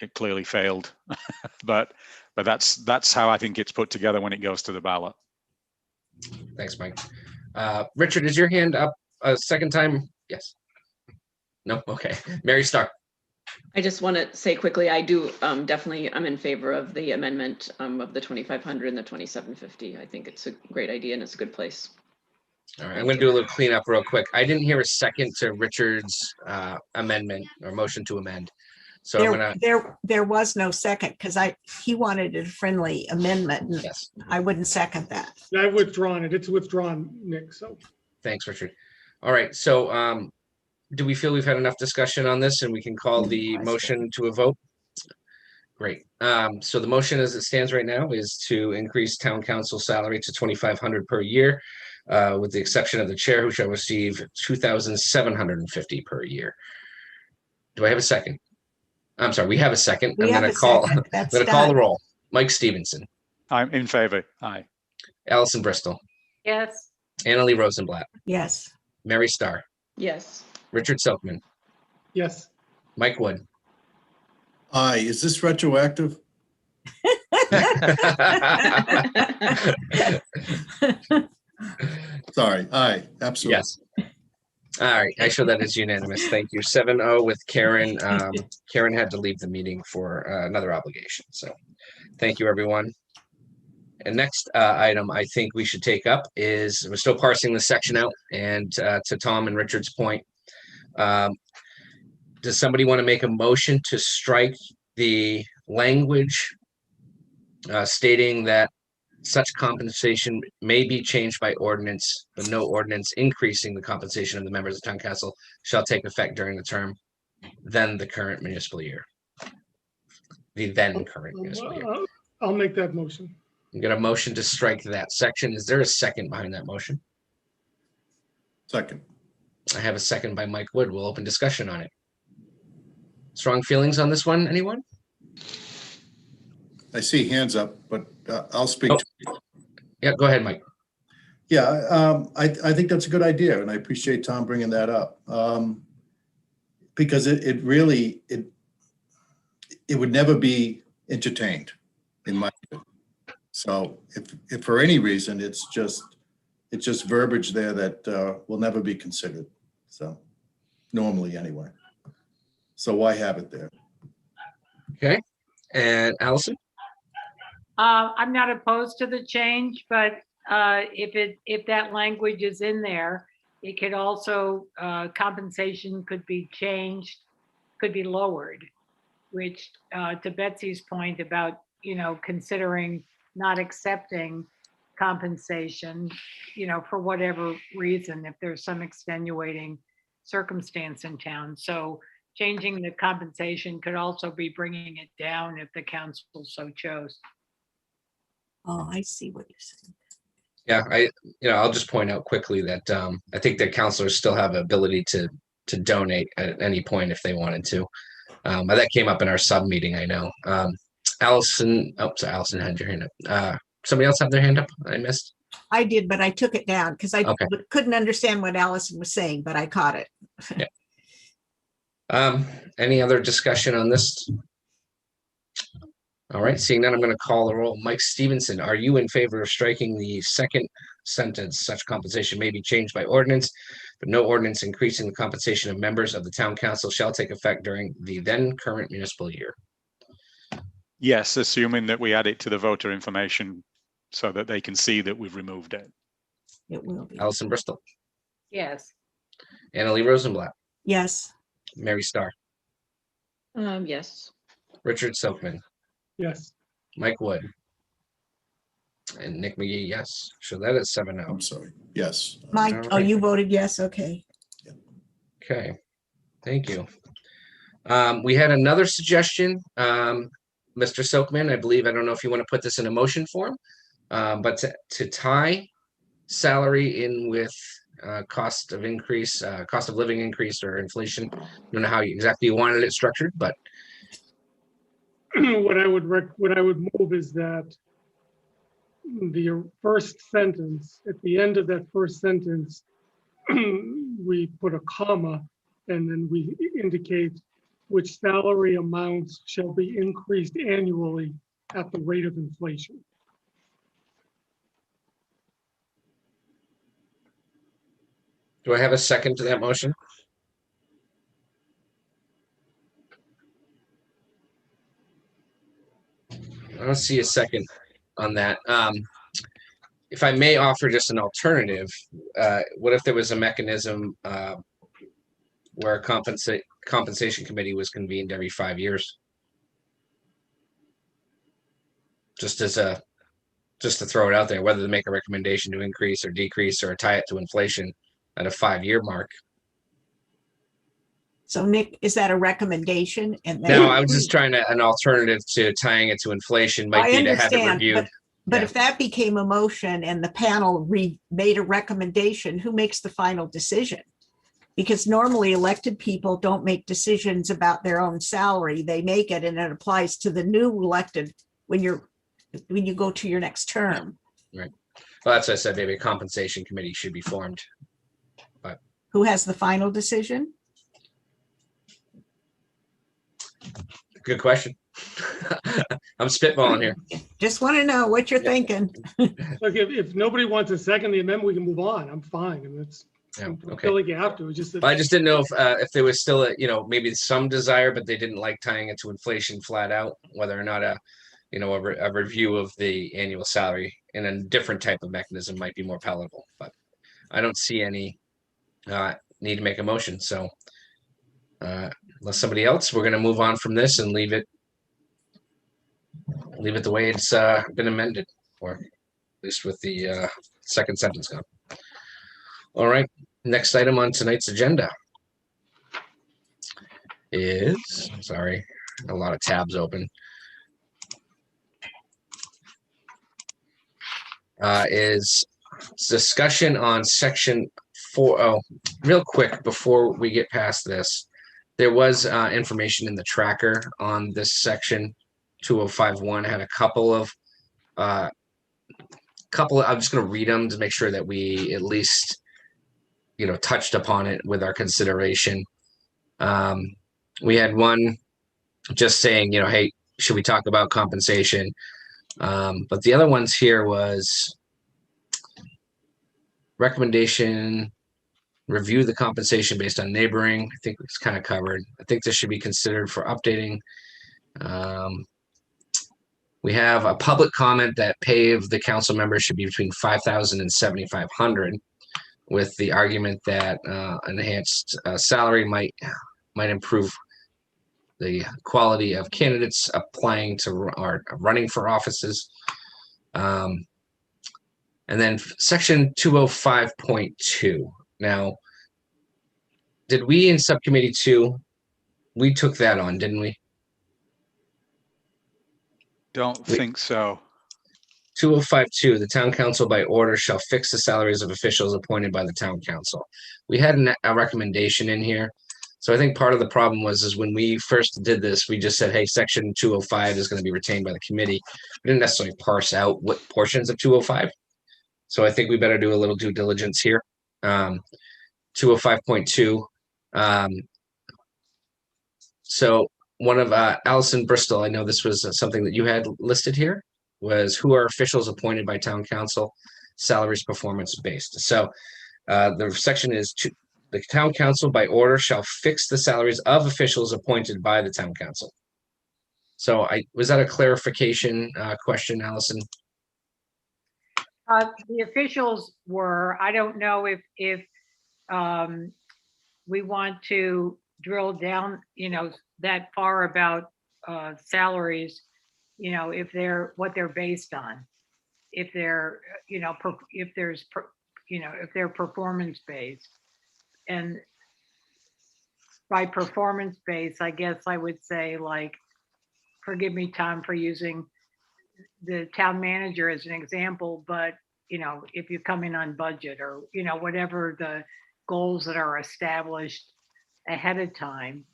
It clearly failed, but that's how I think it's put together when it goes to the ballot. Thanks, Mike. Richard, is your hand up a second time? Yes. No? Okay. Mary Starr. I just want to say quickly, I do definitely, I'm in favor of the amendment of the 2,500 and the 2,750. I think it's a great idea and it's a good place. All right, I'm going to do a little cleanup real quick. I didn't hear a second to Richard's amendment or motion to amend. So I'm going to. There was no second because he wanted a friendly amendment. And Yes. I wouldn't second that. I've withdrawn it. It's withdrawn, Nick, so. Thanks, Richard. All right, so do we feel we've had enough discussion on this and we can call the motion to a vote? Great. So the motion as it stands right now is to increase town council salary to $2,500 per year, with the exception of the chair, who shall receive $2,750 per year. Do I have a second? I'm sorry, we have a second. I'm going to call the roll. Mike Stevenson. I'm in favor. Aye. Allison Bristol. Yes. Annalee Rosenblatt. Yes. Mary Starr. Yes. Richard Silkman. Yes. Mike Wood. Aye, is this retroactive? Sorry, aye, absolutely. Yes. All right, I show that is unanimous. Thank you. 7-0 with Karen. Karen had to leave the meeting for another obligation. So thank you, everyone. And next item I think we should take up is, we're still parsing this section out, and to Tom and Richard's point, does somebody want to make a motion to strike the language stating that such compensation may be changed by ordinance, but no ordinance increasing the compensation of the members of town council shall take effect during the term than the current municipal year? The then current municipal year. I'll make that motion. I'm gonna motion to strike that section. Is there a second behind that motion? Second. I have a second by Mike Wood. We'll open discussion on it. Strong feelings on this one, anyone? I see hands up, but I'll speak. Yeah, go ahead, Mike. Yeah, I think that's a good idea, and I appreciate Tom bringing that up. Because it really would never be entertained, in my opinion. So if for any reason, it's just verbiage there that will never be considered. So normally anyway. So why have it there? Okay. And Allison? I'm not opposed to the change, but if that language is in there, it could also, compensation could be changed, could be lowered, which to Betsy's point about, considering not accepting compensation, for whatever reason, if there's some extenuating circumstance in town. So changing the compensation could also be bringing it down if the council so chose. Oh, I see what you're saying. Yeah, I'll just point out quickly that I think that counselors still have ability to donate at any point if they wanted to. But that came up in our sub meeting, I know. Allison, sorry, Allison had your hand up. Somebody else have their hand up? I missed. I did, but I took it down because I Okay. couldn't understand what Allison was saying, but I caught it. Yeah. Any other discussion on this? All right, seeing none, I'm going to call the roll. Mike Stevenson, are you in favor of striking the second sentence? Such compensation may be changed by ordinance, but no ordinance increasing the compensation of members of the town council shall take effect during the then current municipal year. Yes, assuming that we add it to the voter information so that they can see that we've removed it. It will be. Allison Bristol, Yes. Annalee Rosenblatt, Yes. Mary Starr, Yes. Richard Silkman, Yes. Mike Wood, and Nick McGee, yes. So that is 7-0. I'm sorry. Yes. Mike, All oh, right. you voted yes, okay. Okay, thank you. We had another suggestion, Mr. Silkman, I believe, I don't know if you want to put this in a motion form, but to tie salary in with cost of increase, cost of living increase or inflation. I don't know how exactly you wanted it structured, but What I would move is that the first sentence, at the end of that first sentence, we put a comma and then we indicate which salary amounts shall be increased annually at the rate of inflation. do I have a second to that motion? I don't see a second on that. If I may offer just an alternative, what if there was a mechanism where a compensation committee was convened every 5 years? Just to throw it out there, whether to make a recommendation to increase or decrease or tie it to inflation at a 5-year mark. So Nick, is that a recommendation? And then- No, I was just trying an alternative to tying it to inflation might I be to have it understand, reviewed. but Yeah. if that became a motion and the panel made a recommendation, who makes the final decision? Because normally elected people don't make decisions about their own salary. They make it and it applies to the new elected when you go to your next term. Well, that's what I said, maybe a compensation committee should be formed. Who has the final decision? Good question. I'm spitballing here. Just want to know what you're thinking. Look, if nobody wants to second the amendment, we can move on. I'm fine. And it's, Yeah, I okay. feel like you have to. It's just that- I just didn't know if there was still maybe some desire, but they didn't like tying it to inflation flat out, whether or not a review of the annual salary in a different type of mechanism might be more palatable. But I don't see any need to make a motion. So unless somebody else, we're going to move on from this and leave it the way it's been amended, or at least with the second sentence gone. All right. Next item on tonight's agenda is, sorry, a lot of tabs open. Is discussion on section 4. Oh, real quick before we get past this, there was information in the tracker on this section 2051. Had a couple of, I'm just going to read them to make sure that we at least touched upon it with our consideration. We had one just saying, hey, should we talk about compensation? But the other ones here was recommendation, review the compensation based on neighboring. I think it's kind of covered. I think this should be considered for updating. We have a public comment that pay of the council members should be between 5,000 and 7,500, with the argument that enhanced salary might improve the quality of candidates applying to or running for offices. And then section 205.2. Now, did we in subcommittee 2, we took that on, didn't we? Don't think so. 205.2, the town council by order shall fix the salaries of officials appointed by the town council. We had a recommendation in here. So I think part of the problem is when we first did this, we just said, hey, section 205 is going to be retained by the committee. We didn't necessarily parse out what portions of 205. So I think we better do a little due diligence here. 205.2. So one of Allison Bristol, I know this was something that you had listed here, was who are officials appointed by town council, salaries performance based. So the section is the town council by order shall fix the salaries of officials appointed by the town council. So was that a clarification question, Allison? The officials were, I don't know if we want to drill down, that far about salaries, if what they're based on, if they're, if they're performance based. And by performance based, I guess I would say, like, forgive me, Tom, for using the town manager as an example, but if you come in on budget or whatever the goals that are established ahead of time,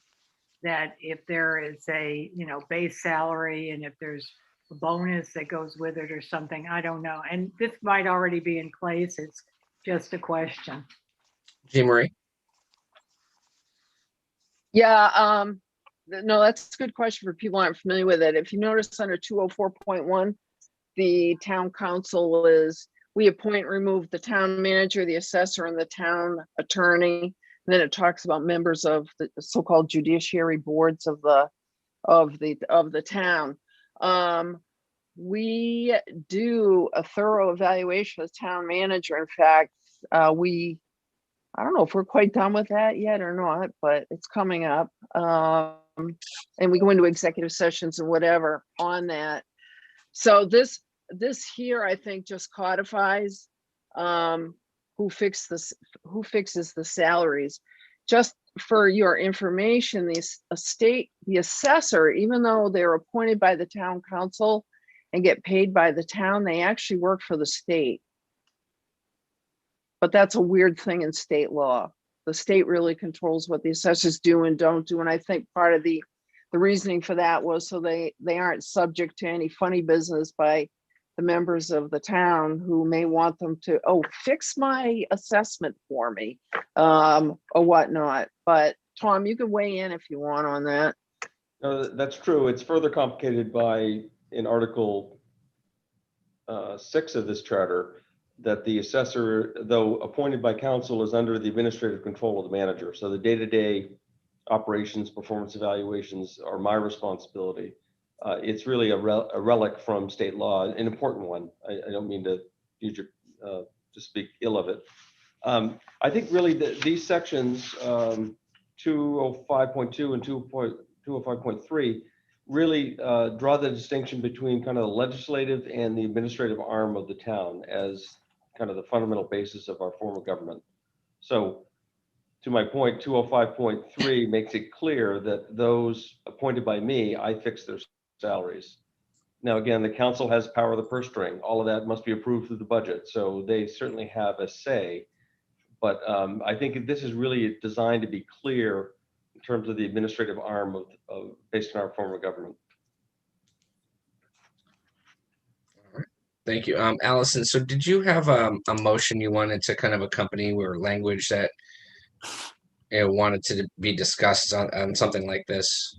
that if there is a base salary and if there's a bonus that goes with it or something, I don't know. And this might already be in place. It's just a question. Jean Marie? Yeah, no, that's a good question for people who aren't familiar with it. If you notice under 204.1, the town council we appoint and remove the town manager, the assessor, and the town attorney. And then it talks about members of the so-called judiciary boards of the town. We do a thorough evaluation of the town manager. In fact, I don't know if we're quite done with that yet or not, but it's coming up. And we go into executive sessions and whatever on that. So this here, I think, just codifies who fixes the salaries. Just for your information, the assessor, even though they're appointed by the town council and get paid by the town, they actually work for the state. But that's a weird thing in state law. The state really controls what the assessors do and don't do. And I think part of the reasoning for that was so they aren't subject to any funny business by the members of the town who may want them to, fix my assessment for me, or whatnot. But Tom, you can weigh in if you want on that. No, that's true. It's further complicated in Article 6 of this charter, that the assessor, though appointed by council, is under the administrative control of the manager. So the day-to-day operations, performance evaluations are my responsibility. It's really a relic from state law, an important one. I don't mean to speak ill of it. I think really these sections, 205.2 and 205.3, really draw the distinction between kind of the legislative and the administrative arm of the town as kind of the fundamental basis of our form of government. So to my point, 205.3 makes it clear that those appointed by me, I fix their salaries. Now, again, the council has power of the purse string. All of that must be approved through the budget. So they certainly have a say. But I think this is really designed to be clear in terms of the administrative arm of based on our form of government. Thank you. Allison, so did you have a motion you wanted to kind of accompany or language that wanted to be discussed on something like this?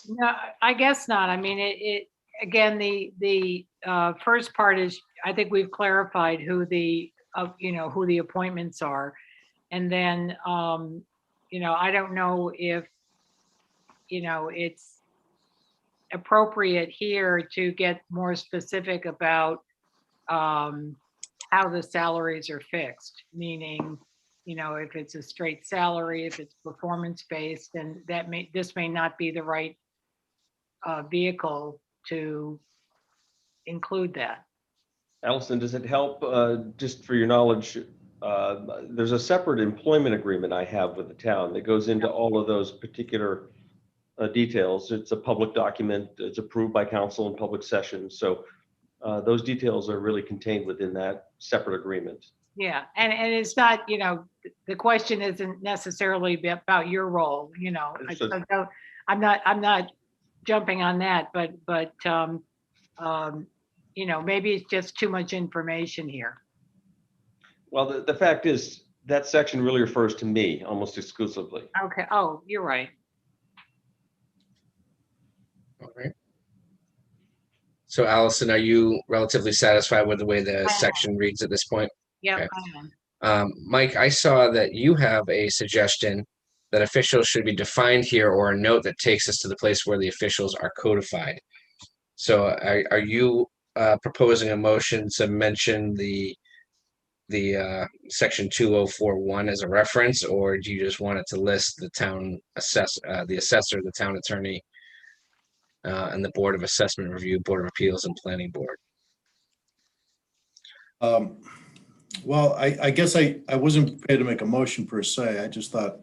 No, I guess not. I mean, again, the first part is, I think we've clarified who who the appointments are. And then, I don't know if, it's appropriate here to get more specific about how the salaries are fixed, meaning, if it's a straight salary, if it's performance-based, then this may not be the right vehicle to include that. Allison, does it help, just for your knowledge, there's a separate employment agreement I have with the town that goes into all of those particular details. It's a public document. It's approved by council in public session. So those details are really contained within that separate agreement. Yeah, and it's not, the question isn't necessarily about your role, Understood. I'm not jumping on that, but maybe it's just too much information here. Well, the fact is that section really refers to me almost exclusively. Okay. Oh, you're right. All right. So Allison, are you relatively satisfied with the way the am. section reads at this point? Yep, Okay. I am. Mike, I saw that you have a suggestion that officials should be defined here, or a note that takes us to the place where the officials are codified. So are you proposing a motion to mention the section 2041 as a reference, or do you just want it to list the town the assessor, the town attorney, and the Board of Assessment Review, Board of Appeals, and Planning Board? Well, I guess I wasn't prepared to make a motion per se. I just thought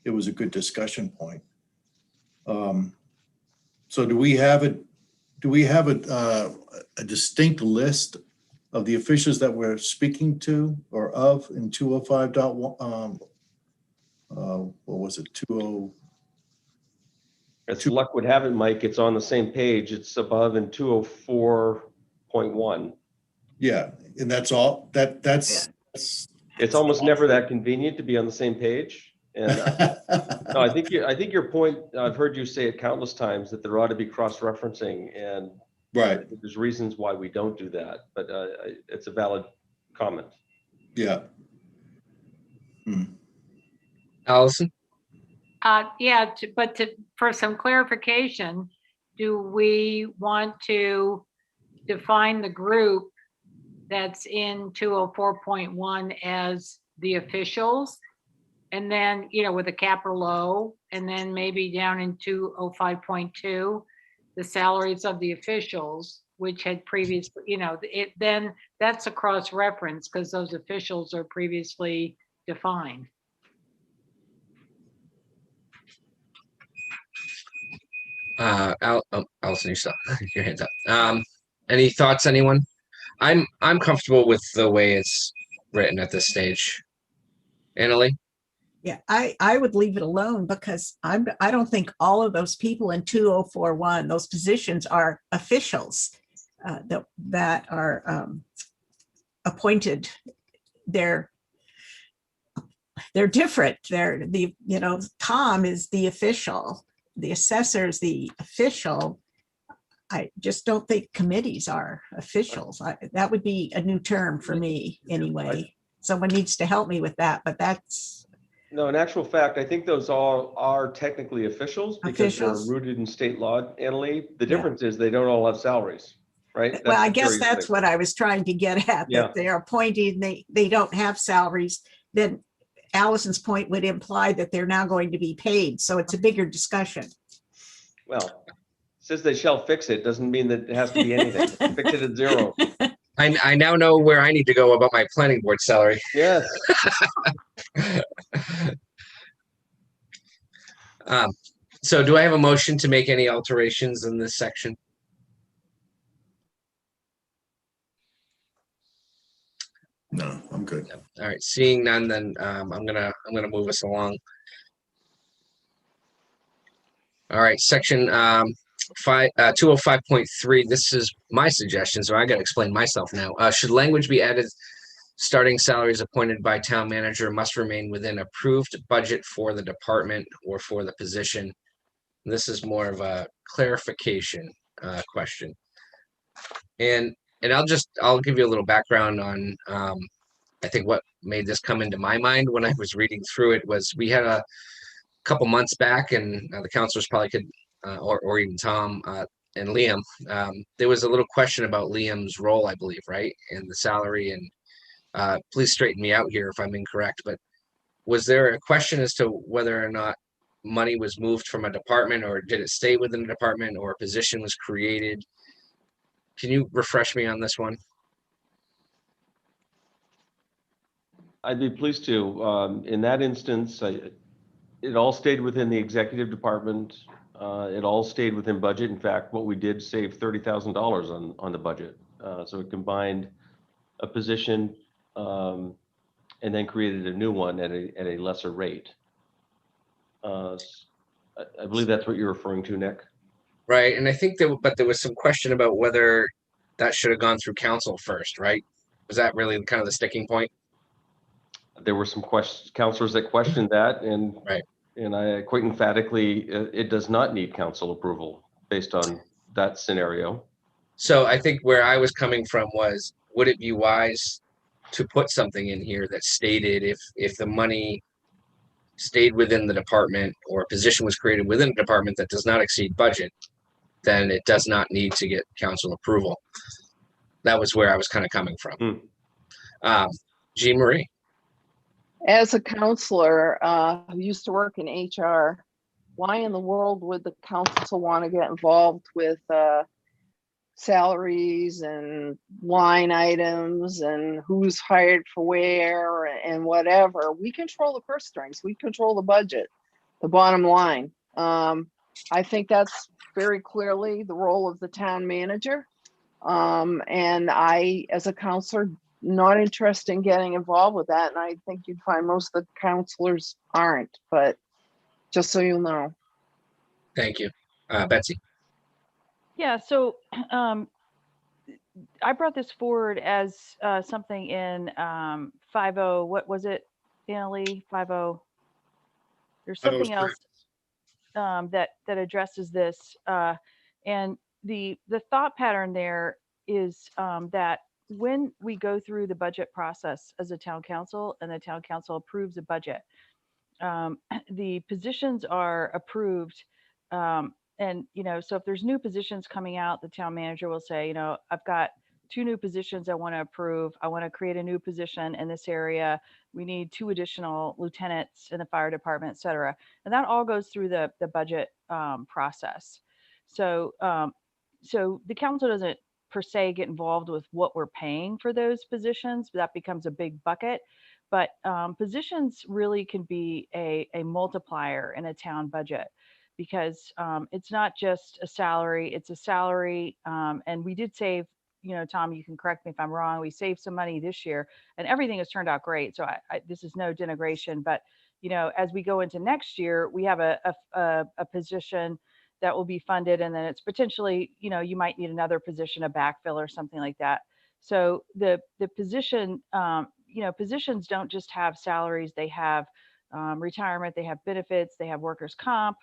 it was a good discussion point. So do we have a distinct list of the officials that we're speaking to or of in 205.1? What was it? 20? As luck would have it, Mike, it's on the same page. It's above in 204.1. Yeah, and that's all. That's It's almost never that convenient to be on the same page. And no, I think your point, I've heard you say it countless times, that there ought to be cross-referencing, and right. there's reasons why we don't do that, but it's a valid comment. Yeah. Allison? Yeah, for some clarification, do we want to define the group that's in 204.1 as the officials? And then, with a capital O, and then maybe down in 205.2, the salaries of the officials, which had previously, then that's a cross-reference because those officials are previously defined. Allison, you still your hands up. Any thoughts, anyone? I'm comfortable with the way it's written at this stage. Annalee? Yeah, I would leave it alone because I don't think all of those people in 2041, those positions are officials that are appointed. They're different. They're Tom is the official, the assessor is the official. I just don't think committees are officials. That would be a new term for me anyway. Someone needs to help me with that, but that's. No, in actual fact, I think those all are technically officials because they're rooted in state law, Annalee. The difference is they don't all have salaries, right? Well, I guess that's what I was trying to get at, Yeah. that they're appointed and they don't have salaries. Then Allison's point would imply that they're now going to be paid. So it's a bigger discussion. Well, says they shall fix it, doesn't mean that it has to be anything. Fix it at zero. I now know where I need to go about my planning board salary. Yes. So do I have a motion to make any alterations in this section? No, I'm good. All right, seeing none, then I'm gonna move us along. All right, section 205.3. This is my suggestion, so I got to explain myself now. Should language be added? Starting salaries appointed by town manager must remain within approved budget for the department or for the position. This is more of a clarification question. And I'll give you a little background on I think what made this come into my mind when I was reading through it was we had a couple months back, and the counselors probably could, or even Tom and Liam, there was a little question about Liam's role, I believe, right, and the salary. And please straighten me out here if I'm incorrect, but was there a question as to whether or not money was moved from a department, or did it stay within a department, or a position was created? Can you refresh me on this one? I'd be pleased to. In that instance, it all stayed within the executive department. It all stayed within budget. In fact, what we did save $30,000 on the budget. So it combined a position and then created a new one at a lesser rate. I believe that's what you're referring to, Nick. Right, and I think but there was some question about whether that should have gone through council first, right? Was that really kind of the sticking point? There were some counselors that questioned that, and right. And I quite emphatically, it does not need council approval based on that scenario. So I think where I was coming from was, would it be wise to put something in here that stated if the money stayed within the department, or a position was created within a department that does not exceed budget, then it does not need to get council approval. That was where I was kind of coming from. Jean Marie. As a counselor who used to work in HR, why in the world would the council want to get involved with salaries and line items and who's hired for where and whatever? We control the purse strings. We control the budget, the bottom line. I think that's very clearly the role of the town manager. And I, as a counselor, not interested in getting involved with that. And I think you'd find most of the counselors aren't, but just so you know. Thank you. Betsy. Yeah, so I brought this forward as something in 5.0, what was it, Annalee? 5.0. There's something else that addresses this. And the thought pattern there is that when we go through the budget process as a town council and the town council approves a budget, the positions are approved. And, so if there's new positions coming out, the town manager will say, I've got 2 new positions I want to approve. I want to create a new position in this area. We need 2 additional lieutenants in the fire department, et cetera. And that all goes through the budget process. So the council doesn't per se get involved with what we're paying for those positions, but that becomes a big bucket. But positions really can be a multiplier in a town budget, because it's not just a salary, it's a salary. And we did save, Tom, you can correct me if I'm wrong, we saved some money this year and everything has turned out great. So this is no denigration, but as we go into next year, we have a position that will be funded, and then it's potentially, you might need another position, a backfill or something like that. So the position, positions don't just have salaries, they have retirement, they have benefits, they have workers' comp,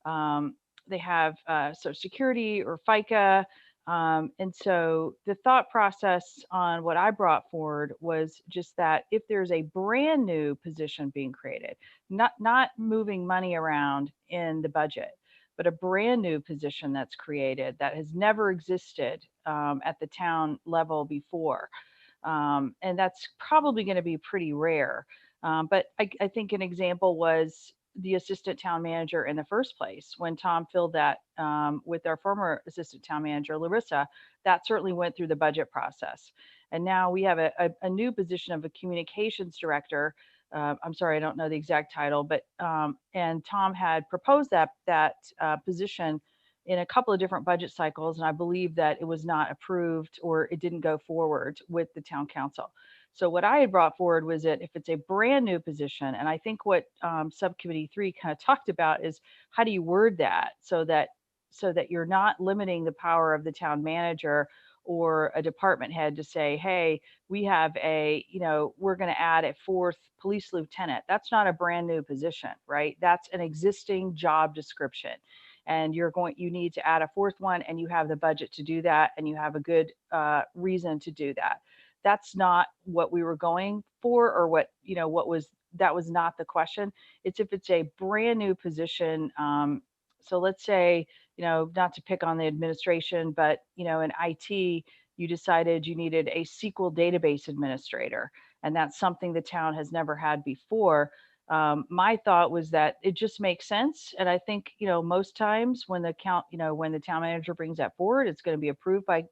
they have Social Security or FICA. And so the thought process on what I brought forward was just that if there's a brand new position being created, not moving money around in the budget, but a brand new position that's created that has never existed at the town level before. And that's probably going to be pretty rare. But I think an example was the assistant town manager in the first place. When Tom filled that with our former assistant town manager, Larissa, that certainly went through the budget process. And now we have a new position of a communications director. I'm sorry, I don't know the exact title, but and Tom had proposed that position in a couple of different budget cycles, and I believe that it was not approved or it didn't go forward with the town council. So what I had brought forward was that if it's a brand new position, and I think what subcommittee 3 kind of talked about is how do you word that so that you're not limiting the power of the town manager or a department head to say, hey, we have we're going to add a 4th police lieutenant. That's not a brand new position, right? That's an existing job description. and you need to add a fourth one, and you have the budget to do that, and you have a good reason to do that. That's not what we were going for, or that was not the question. It's if it's a brand new position. So let's say, not to pick on the administration, but, in IT, you decided you needed a SQL database administrator, and that's something the town has never had before. My thought was that it just makes sense. And I think, most times when the town manager brings that forward, it's going to be approved by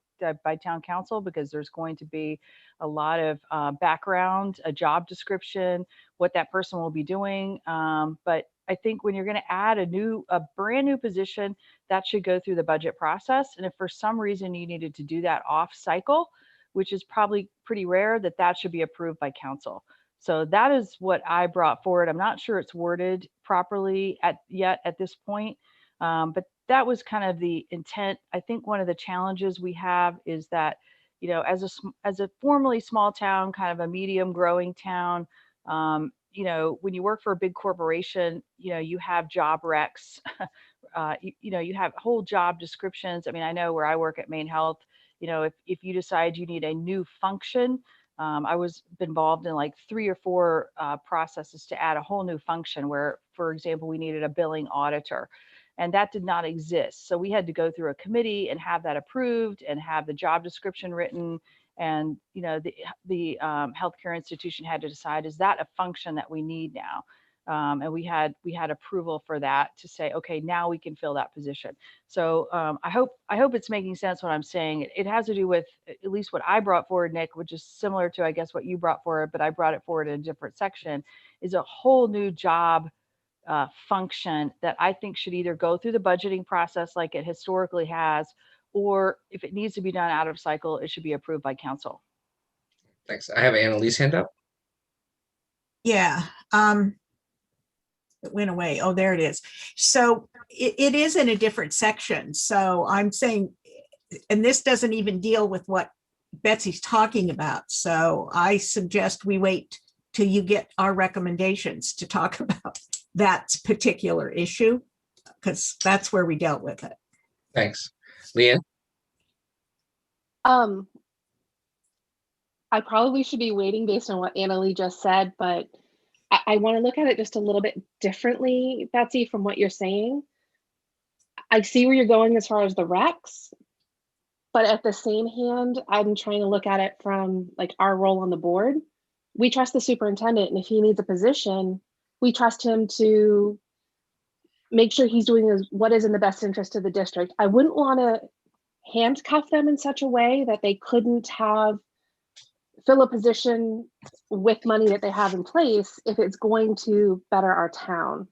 town council, because there's going to be a lot of background, a job description, what that person will be doing. But I think when you're going to add a brand new position, that should go through the budget process. And if for some reason you needed to do that off cycle, which is probably pretty rare, that should be approved by council. So that is what I brought forward. I'm not sure it's worded properly yet at this point, but that was kind of the intent. I think one of the challenges we have is that, as a formerly small town, kind of a medium growing town, when you work for a big corporation, you have job recs, you have whole job descriptions. I mean, I know where I work at Maine Health, if you decide you need a new function, I was involved in like 3 or 4 processes to add a whole new function where, for example, we needed a billing auditor, and that did not exist. So we had to go through a committee and have that approved and have the job description written. And, the healthcare institution had to decide, is that a function that we need now? And we had approval for that to say, okay, now we can fill that position. So I hope it's making sense what I'm saying. It has to do with at least what I brought forward, Nick, which is similar to, I guess, what you brought forward, but I brought it forward in a different section, is a whole new job function that I think should either go through the budgeting process like it historically has, or if it needs to be done out of cycle, it should be approved by council. Thanks. I have Annalise hand up. Yeah. It went away. Oh, there it is. So it is in a different section. So I'm saying, and this doesn't even deal with what Betsy's talking about. So I suggest we wait till you get our recommendations to talk about that particular issue, because that's where we dealt with it. Thanks. Leanne? I probably should be waiting based on what Annalee just said, but I want to look at it just a little bit differently, Betsy, from what you're saying. I see where you're going as far as the recs, but at the same hand, I'm trying to look at it from like our role on the board. We trust the superintendent, and if he needs a position, we trust him to make sure he's doing what is in the best interest of the district. I wouldn't want to handcuff them in such a way that they couldn't fill a position with money that they have in place if it's going to better our town.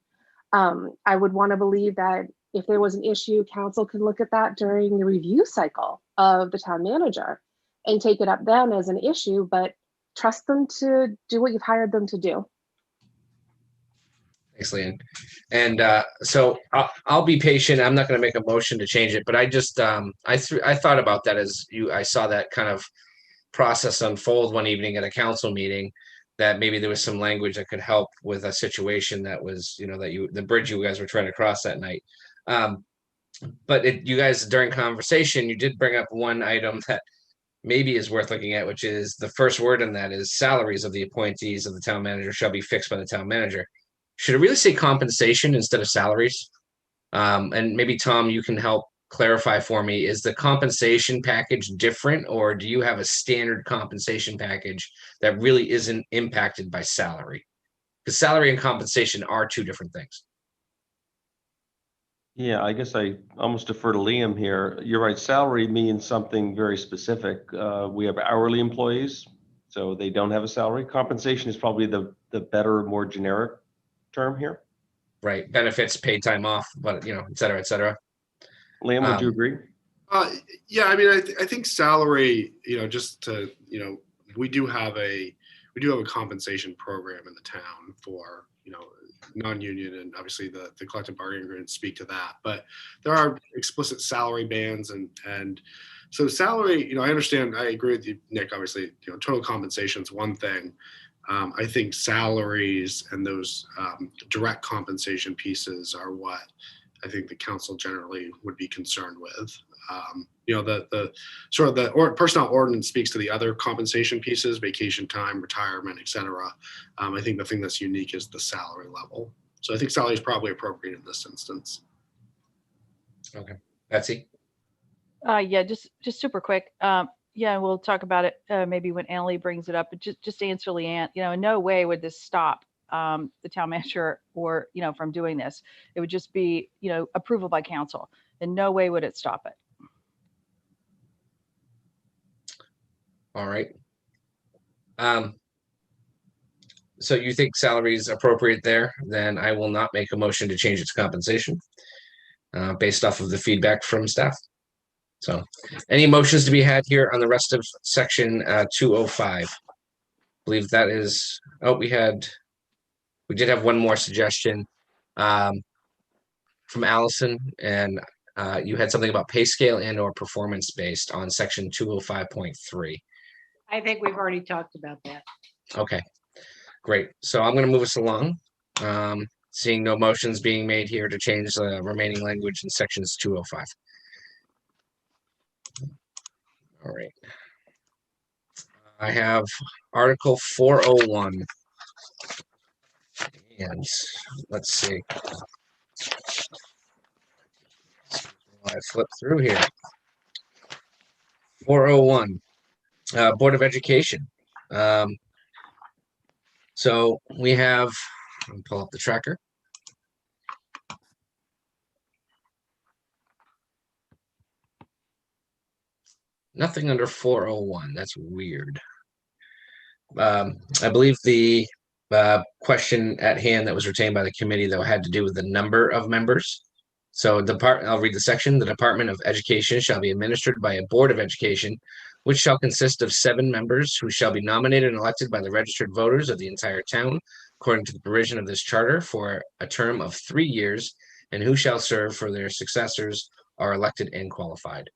I would want to believe that if there was an issue, council can look at that during the review cycle of the town manager and take it up then as an issue, but trust them to do what you've hired them to do. Thanks, Leanne. And so I'll be patient. I'm not going to make a motion to change it, but I just I thought about that as I saw that kind of process unfold one evening at a council meeting, that maybe there was some language that could help with a situation that was, the bridge you guys were trying to cross that night. But you guys, during conversation, you did bring up one item that maybe is worth looking at, which is the first word in that is salaries of the appointees of the town manager shall be fixed by the town manager. Should it really say compensation instead of salaries? And maybe Tom, you can help clarify for me, is the compensation package different, or do you have a standard compensation package that really isn't impacted by salary? Because salary and compensation are 2 different things. Yeah, I guess I almost defer to Liam here. You're right, salary means something very specific. We have hourly employees, so they don't have a salary. Compensation is probably the better, more generic term here. Right, benefits, paid time off, but et cetera, et cetera. Liam, would you agree? Yeah, I mean, I think salary, just to, we do have a compensation program in the town for, non-union, and obviously the collective bargaining agreements speak to that, but there are explicit salary bands, and so salary, I understand, I agree with you, Nick, obviously, total compensation is one thing. I think salaries and those direct compensation pieces are what I think the council generally would be concerned with. You know, the sort of the personnel ordinance speaks to the other compensation pieces, vacation time, retirement, et cetera. I think the thing that's unique is the salary level. So I think salary is probably appropriate in this instance. Okay, Betsy. Yeah, just super quick. Yeah, we'll talk about it maybe when Annalee brings it up. But just to answer Leanne, you know, in no way would this stop the town manager or, you know, from doing this. It would just be, you know, approval by council. In no way would it stop it. All right. So you think salary is appropriate there? Then I will not make a motion to change its compensation based off of the feedback from staff. So any motions to be had here on the rest of section 205? I believe that is, oh, we did have one more suggestion from Allison, and you had something about pay scale and or performance based on section 205.3. I think we've already talked about that. Okay, great. So I'm going to move us along. Seeing no motions being made here to change the remaining language in sections 205. All right. I have Article 401. And let's see. I flip through here. 401. Board of Education. So we have, let me pull up the tracker. Nothing under 401. That's weird. I believe the question at hand that was retained by the committee, though, had to do with the number of members. So I'll read the section. The Department of Education shall be administered by a Board of Education, which shall consist of 7 members who shall be nominated and elected by the registered voters of the entire town, according to the provision of this charter, for a term of 3 years, and who shall serve for their successors are elected and qualified.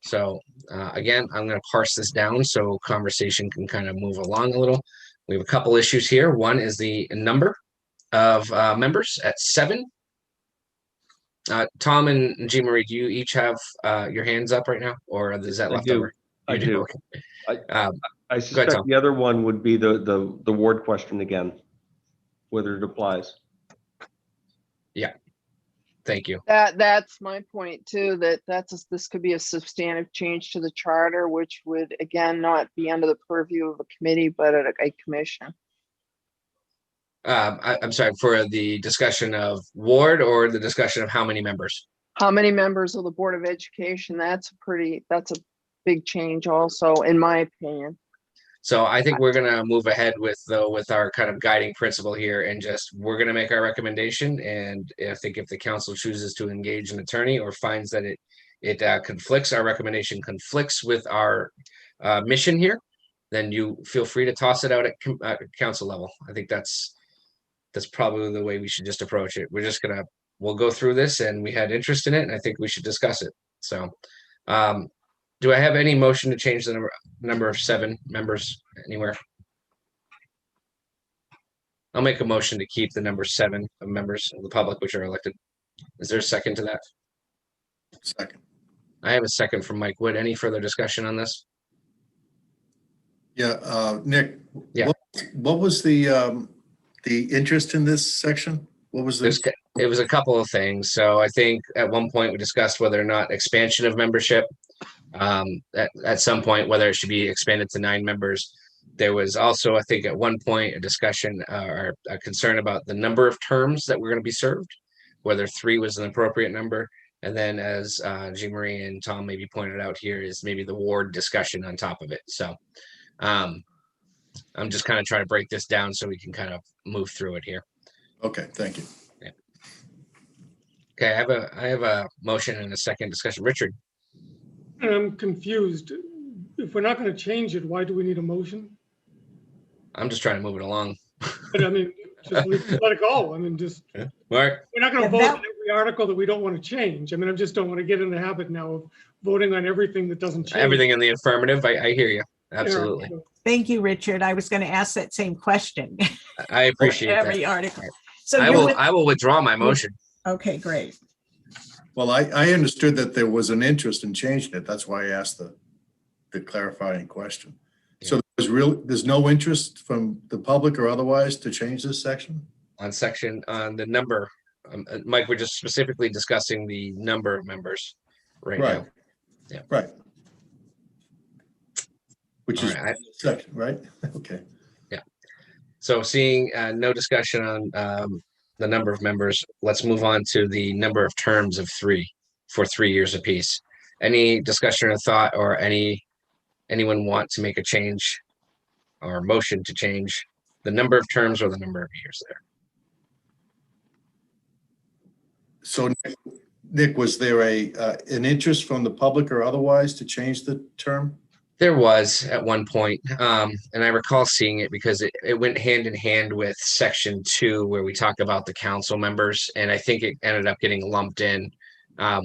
So again, I'm going to parse this down so conversation can kind of move along a little. We have a couple issues here. One is the number of members at 7. Tom and Jean Marie, do you each have your hands up right now, or is that left over? I do. Okay. I suspect the other one would be the ward question again, whether it applies. Yeah. Thank you. That's my point too, this could be a substantive change to the charter, which would again not be under the purview of a committee, but a commission. I'm sorry, for the discussion of ward or the discussion of how many members? How many members of the Board of Education? That's a big change also, in my opinion. So I think we're gonna move ahead with our kind of guiding principle here, and we're gonna make our recommendation. And I think if the council chooses to engage an attorney or finds that it conflicts, our recommendation conflicts with our mission here, then you feel free to toss it out at council level. I think that's probably the way we should just approach it. We'll go through this, and we had interest in it, and I think we should discuss it. So do I have any motion to change the number of 7 members anywhere? I'll make a motion to keep the number 7 of members of the public which are elected. Is there a second to that? Second. I have a second from Mike Wood. Any further discussion on this? Yeah, Nick. Yeah. What was the interest in this section? What was this? It was a couple of things. So I think at one point we discussed whether or not expansion of membership. At some point, whether it should be expanded to 9 members. There was also, I think, at one point a discussion or a concern about the number of terms that were going to be served, whether 3 was an appropriate number. And then, as Jean Marie and Tom maybe pointed out here, is maybe the ward discussion on top of it. So I'm just kind of trying to break this down so we can kind of move through it here. Okay, thank you. Yeah. Okay, I have a motion and a second discussion. Richard. I'm confused. If we're not going to change it, why do we need a motion? I'm just trying to move it along. But I mean, just let it go. I mean, just, Mark? we're not going to vote on every article that we don't want to change. I mean, I just don't want to get in the habit now of voting on everything that doesn't change. Everything in the affirmative. I hear you. Absolutely. Yeah. Thank you, Richard. I was going to ask that same question. I appreciate Every that. article. So I will withdraw my motion. Okay, great. Well, I understood that there was an interest in changing it. That's why I asked the clarifying question. So there's no interest from the public or otherwise to change this section? On section, on the number, Mike, we're just specifically discussing the number of members right now. Yeah. Right. Which All is right, section, right? Okay. So seeing no discussion on the number of members, let's move on to the number of terms of 3 for 3 years apiece. Any discussion or thought, or anyone want to make a change or motion to change the number of terms or the number of years there? So Nick, was there an interest from the public or otherwise to change the term? There was at one point, and I recall seeing it because it went hand in hand with section 2 where we talk about the council members, and I think it ended up getting lumped in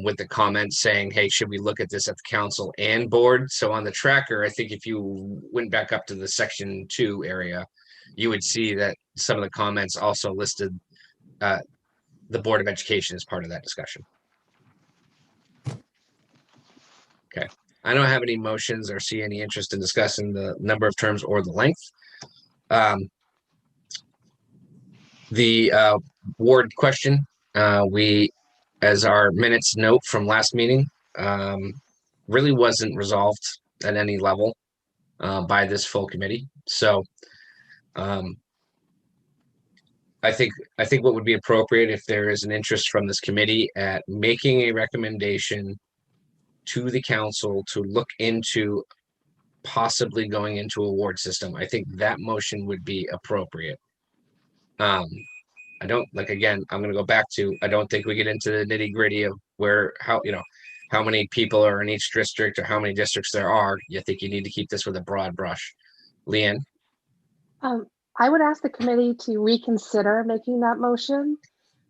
with the comments saying, hey, should we look at this at the council and board? So on the tracker, I think if you went back up to the section 2 area, you would see that some of the comments also listed the Board of Education as part of that discussion. Okay. I don't have any motions or see any interest in discussing the number of terms or the length. The ward question, we, as our minutes note from last meeting, really wasn't resolved at any level by this full committee. So I think what would be appropriate, if there is an interest from this committee at making a recommendation to the council to look into possibly going into a ward system, I think that motion would be appropriate. I don't, like, again, I'm gonna go back to, I don't think we get into the nitty gritty of how many people are in each district or how many districts there are. You think you need to keep this with a broad brush. Leanne? I would ask the committee to reconsider making that motion.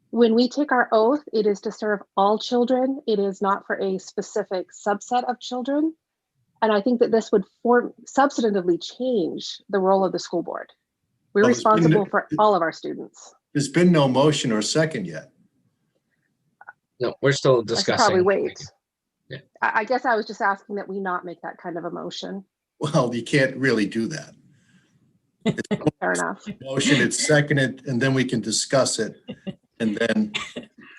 When we take our oath, it is to serve all children. It is not for a specific subset of children. And I think that this would substantively change the role of the school board. We're responsible for all of our students. There's been no motion or second yet. No, we're still I should discussing. probably wait. Yeah. I guess I was just asking that we not make that kind of a motion. Well, you can't really do that. Fair enough. Motion, it's seconded, and then we can discuss it, and then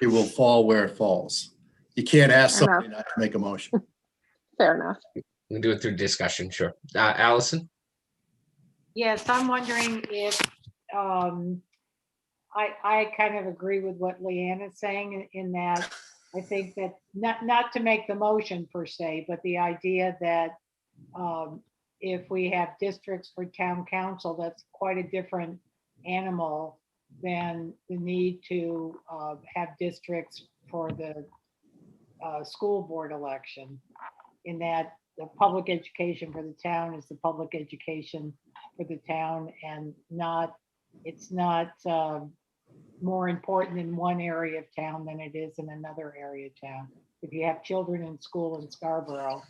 it will fall where it falls. You can't ask Fair somebody enough. not to make a motion. Fair enough. We can do it through discussion, sure. Allison? Yes, I'm wondering if, I kind of agree with what Leanne is saying in that I think that not to make the motion per se, but the idea that if we have districts for town council, that's quite a different animal than the need to have districts for the school board election, in that the public education for the town is the public education for the town, and it's not more important in one area of town than it is in another area of town. If you have children in school in Scarborough,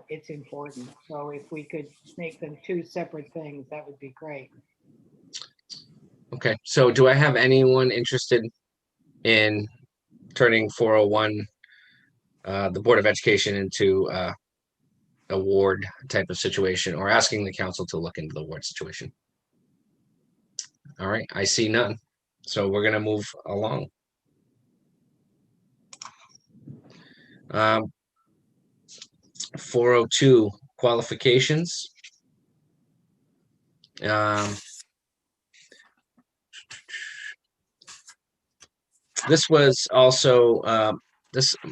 it's important. So if we could make them two separate things, that would be great. Okay, so do I have anyone interested in turning 401, the Board of Education, into a ward type of situation, or asking the council to look into the ward situation? All right, I see none. So we're gonna move along. 402 qualifications. This was also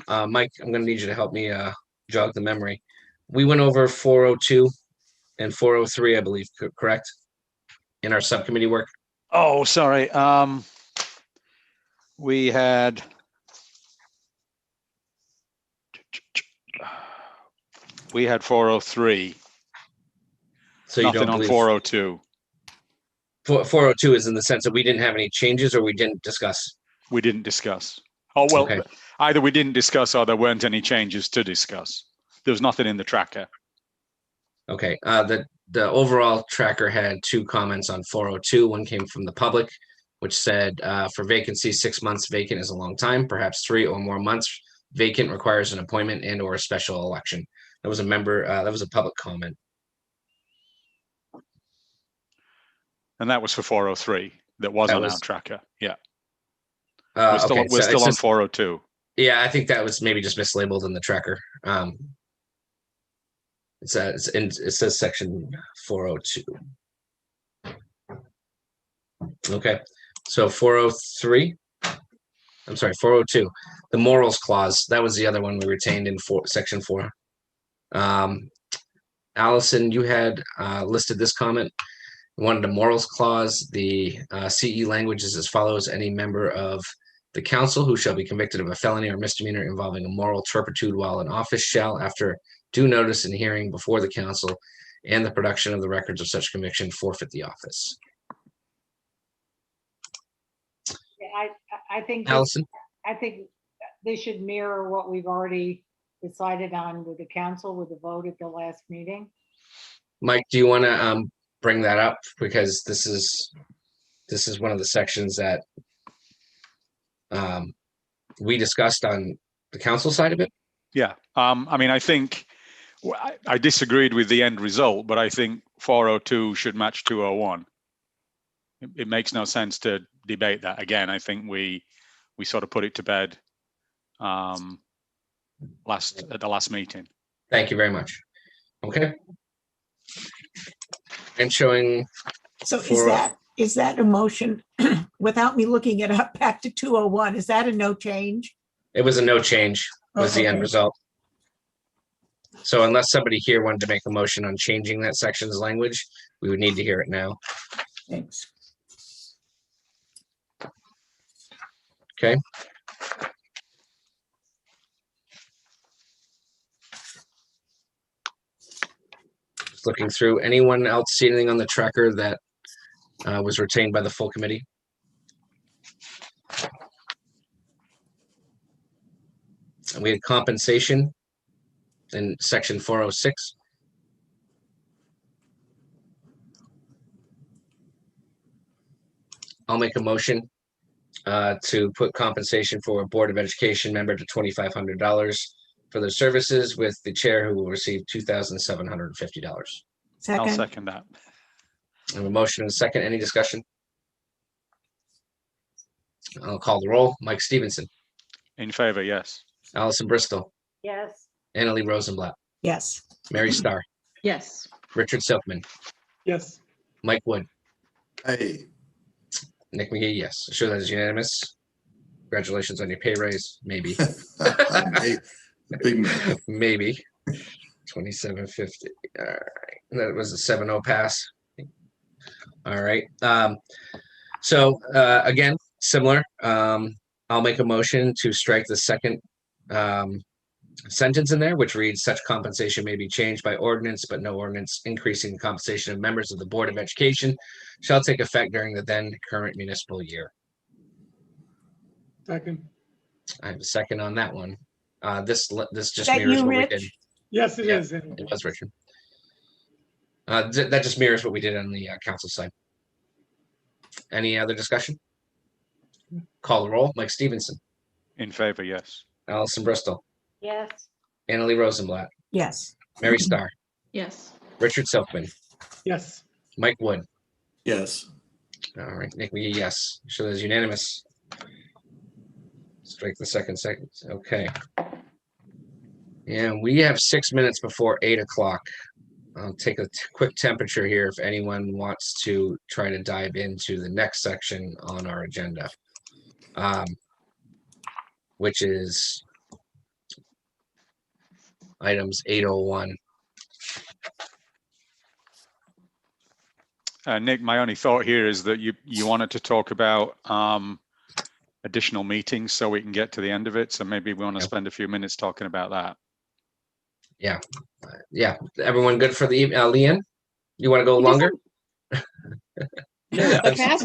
Mike, I'm gonna need you to help me jog the memory. We went over 402 and 403, I believe, correct? In our subcommittee work. Oh, sorry. We had we had 403. So you Nothing don't on believe 402. 402 is in the sense that we didn't have any changes, or we didn't discuss. We didn't discuss. Oh, well, Okay. either we didn't discuss or there weren't any changes to discuss. There was nothing in the tracker. Okay, the overall tracker had 2 comments on 402. One came from the public, which said for vacancy, 6 months vacant is a long time, perhaps 3 or more months vacant requires an appointment and or a special election. That was a member, that was a public comment. And that was for 403. That was That on was- our tracker. Yeah. We're still, Okay, we're so still it on says- 402. Yeah, I think that was maybe just mislabeled in the tracker. It says section 402. Okay, so 403. I'm sorry, 402. The morals clause. That was the other one we retained in section 4. Allison, you had listed this comment. Wanted a morals clause. The CE language is as follows: any member of the council who shall be convicted of a felony or misdemeanor involving a moral turpitude while in office shall, after due notice and hearing before the council and the production of the records of such conviction, forfeit the office. Yeah, I think, Allison? I think they should mirror what we've already decided on with the council with the vote at the last meeting. Mike, do you want to bring that up? Because this is one of the sections that we discussed on the council side of it. Yeah. I mean, I think I disagreed with the end result, but I think 402 should match 201. It makes no sense to debate that again. I think we sort of put it to bed at the last meeting. Thank you very much. Okay. And showing. So is that a motion without me looking it up back to 201? Is that a no change? It was a no change, was the end Okay. result. So unless somebody here wanted to make a motion on changing that section's language, we would need to hear it now. Thanks. Okay. Just looking through, anyone else see anything on the tracker that was retained by the full committee? And we had compensation in section 406. I'll make a motion to put compensation for a Board of Education member to $2,500 for their services, with the chair who will receive $2,750. I'll Second, second that. I have a motion and a second. Any discussion? I'll call the roll. Mike Stevenson, In favor, yes. Allison Bristol, Yes. Annalee Rosenblatt, yes. Mary Starr, Yes. Richard Silkman, Yes. Mike Wood, Hey, Nick McGee, yes. Sure, that is unanimous. Congratulations on your pay raise. Maybe. hey, big man. Maybe. 2750. All right. That was a 7-0 pass. All right. So again, similar. I'll make a motion to strike the second sentence in there, which reads, such compensation may be changed by ordinance, but no ordinance increasing the compensation of members of the Board of Education shall take effect during the then current municipal year. Second. I have a second on that one. This just that mirrors you, what we Rich? did. Yes, it Yeah. is. It was Richard. That just mirrors what we did on the council side. Any other discussion? Call the roll. Mike Stevenson, In favor, yes. Allison Bristol, Yes. Annalee Rosenblatt, Yes. Mary Starr, Yes. Richard Silkman, Yes. Mike Wood. Yes. All right, Nick McGee, yes. So there's unanimous. Strike the second sentence. Okay. And we have 6 minutes before 8 o'clock. I'll take a quick temperature here if anyone wants to try to dive into the next section on our agenda, which is items 801. Nick, my only thought here is that you wanted to talk about additional meetings so we can get to the end of it. So maybe we want to spend a few minutes talking about that. Yeah. Yeah. Everyone good for the Leanne? You want to go longer? Can I ask,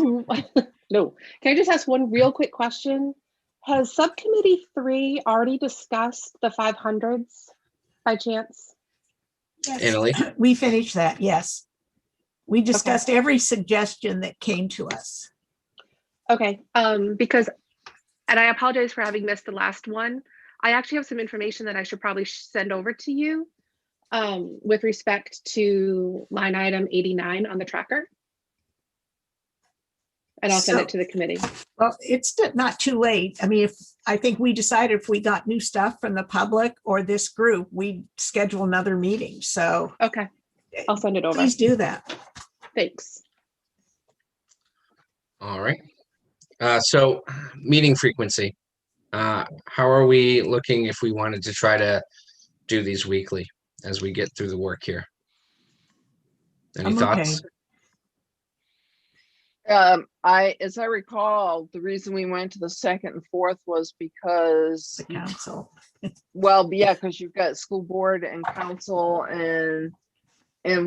no, can I just ask one real quick question? Has subcommittee 3 already discussed the 500s by chance? Annalee? We finished that, yes. We discussed every suggestion that came to us. Okay, because, and I apologize for having missed the last one. I actually have some information that I should probably send over to you with respect to line item 89 on the tracker. And I'll send it to the committee. Well, it's not too late. I mean, I think we decided if we got new stuff from the public or this group, we'd schedule another meeting. So okay, I'll send it over. Please do that. Thanks. All right. So meeting frequency. How are we looking if we wanted to try to do these weekly as we get through the work here? Any I'm thoughts? As I recall, the reason we went to the 2nd and 4th was because the council. Well, yeah, because you've got school board and council and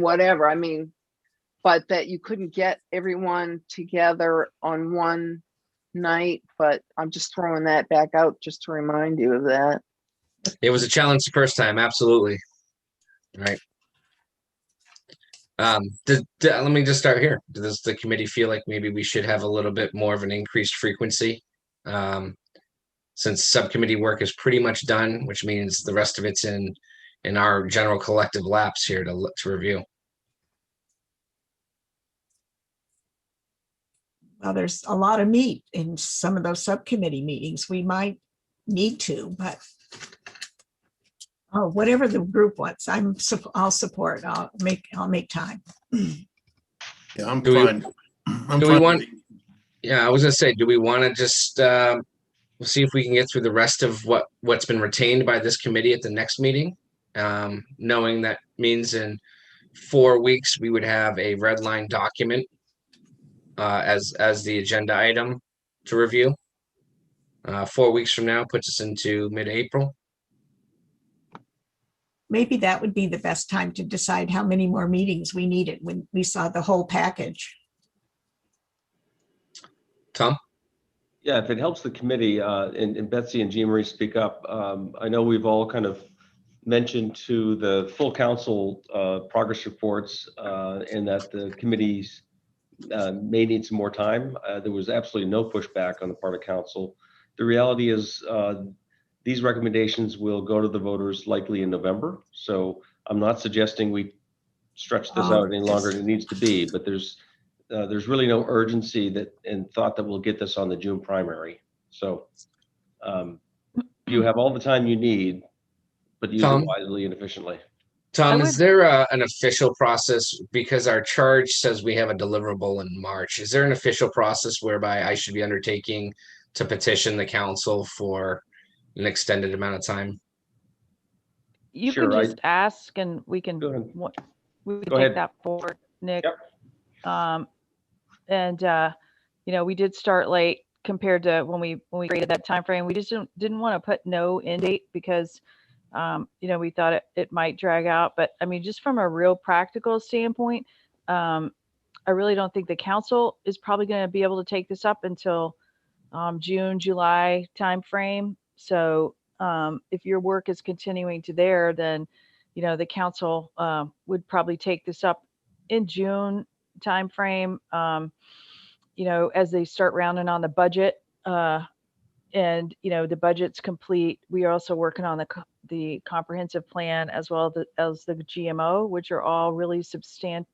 whatever. I mean, but that you couldn't get everyone together on one night. But I'm just throwing that back out just to remind you of that. It was a challenge the first time, absolutely. Right. Let me just start here. Does the committee feel like maybe we should have a little bit more of an increased frequency? Since subcommittee work is pretty much done, which means the rest of it's in our general collective laps here to review. Well, there's a lot of meat in some of those subcommittee meetings. We might need to, but whatever the group wants, I'll support. I'll make time. Yeah, I'm Do we- fine. Do we want? Yeah, I was gonna say, do we want to just see if we can get through the rest of what's been retained by this committee at the next meeting, knowing that means in 4 weeks we would have a red line document as the agenda item to review. 4 weeks from now puts us into mid-April. Maybe that would be the best time to decide how many more meetings we needed when we saw the whole package. Tom? Yeah, if it helps the committee, and Betsy and Jean Marie speak up, I know we've all kind of mentioned to the full council progress reports and that the committees may need some more time. There was absolutely no pushback on the part of council. The reality is these recommendations will go to the voters likely in November. So I'm not suggesting we stretch this out any longer than it needs to be, but there's really no urgency and thought that we'll get this on the June primary. So you have all the time you need, but use it wisely and efficiently. Tom, is there an official process, because our charge says we have a deliverable in March? Is there an official process whereby I should be undertaking to petition the council for an extended amount of time? You Sure, can just ask and we can Go ahead. we can Go take ahead. that forward, Nick. Yep. We did start late compared to when we created that time frame. We just didn't want to put no end date because we thought it might drag out. But I mean, just from a real practical standpoint, I really don't think the council is probably going to be able to take this up until June, July timeframe. So if your work is continuing to there, then the council would probably take this up in June timeframe. As they start rounding on the budget, and the budget's complete. We are also working on the comprehensive plan as well as the GMO, which are all really substantial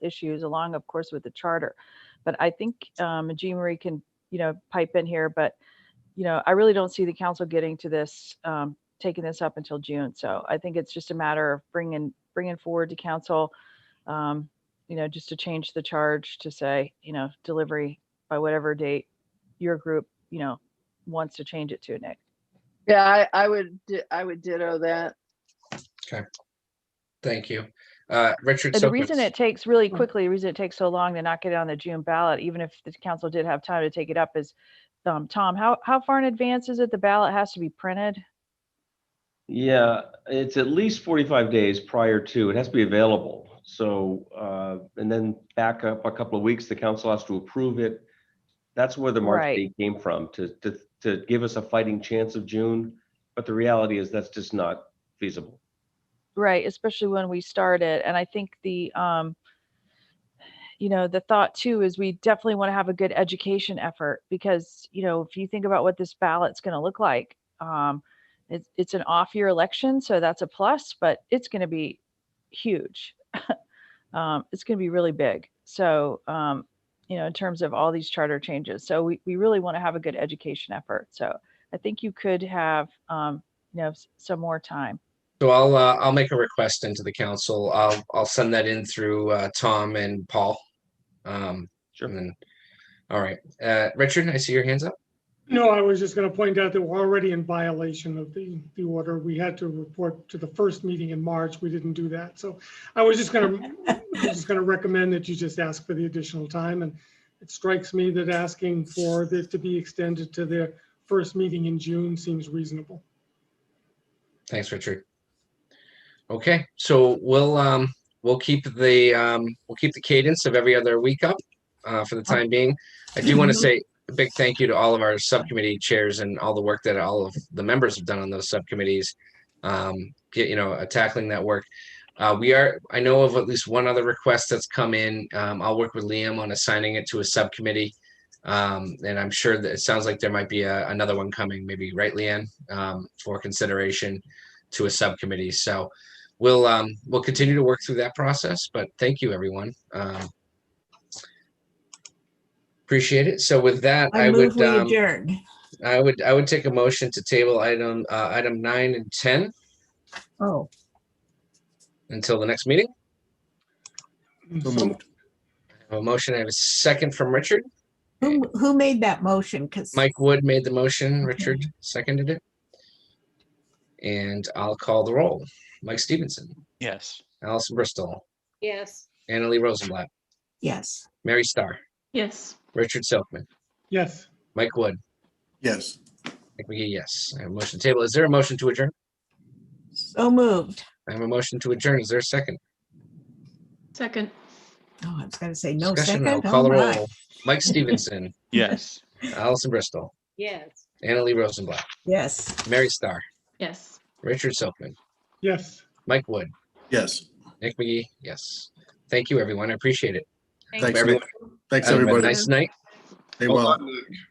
issues, along, of course, with the charter. But I think Jean Marie can pipe in here, but I really don't see the council getting to this, taking this up until June. So I think it's just a matter of bringing forward to council, just to change the charge to say, delivery by whatever date your group, wants to change it to, Nick. Yeah, I would ditto that. Okay. Thank you. Richard. The reason it takes really quickly, the reason it takes so long to not get it on the June ballot, even if the council did have time to take it up, is Tom, how far in advance is it the ballot has to be printed? Yeah, it's at least 45 days prior to, it has to be available. So, and then back up a couple of weeks, the council has to approve it. That's where the March date came from, to give us a fighting chance of June. But the reality is that's just not feasible. Right, especially when we started. And I think you know, the thought too is we definitely want to have a good education effort because, you know, if you think about what this ballot's going to look like, it's an off-year election, so that's a plus, but it's going to be huge. It's going to be really big. So, you know, in terms of all these charter changes. So we really want to have a good education effort. So I think you could have, you know, some more time. So I'll make a request into the council. I'll send that in through Tom and Paul. Sure. And then, all right, Richard, I see your hands up. No, I was just going to point out that we're already in violation of the order. We had to report to the first meeting in March. We didn't do that. So I was just going to recommend that you just ask for the additional time. And it strikes me that asking for it to be extended to the first meeting in June seems reasonable. Thanks, Richard. Okay, so we'll keep the cadence of every other week up for the time being. I do want to say a big thank you to all of our subcommittee chairs and all the work that all of the members have done on those subcommittees, tackling that work. I know of at least one other request that's come in. I'll work with Liam on assigning it to a subcommittee. And I'm sure that it sounds like there might be another one coming, maybe, right, Leanne, for consideration to a subcommittee. So we'll continue to work through that process, but thank you, everyone. Appreciate it. So with that, I move we adjourn. I would take a motion to table item 9 and 10 Oh, until the next meeting. So moved. I have a motion. I have a second from Richard. who made that motion? Because Mike Wood made the motion. Okay. Richard seconded it. And I'll call the roll. Mike Stevenson, Yes. Allison Bristol, Yes. Annalee Rosenblatt, yes. Mary Starr, Yes. Richard Silkman, Yes. Mike Wood, Yes. Nick McGee, yes. I have a motion to table. Is there a motion to adjourn? So moved. I have a motion to adjourn. Is there a second? Second. Oh, I was going to say no Discussion. second. I'll call Oh, the my. roll. Mike Stevenson, Yes. Allison Bristol, Yes. Annalee Rosenblatt, Yes. Mary Starr, Yes. Richard Silkman, Yes. Mike Wood, Yes. Nick McGee, yes. Thank you, everyone. I appreciate it. Thanks, Everyone, Nick. Thanks, have a everybody. nice night. Stay Well well. done, Nick.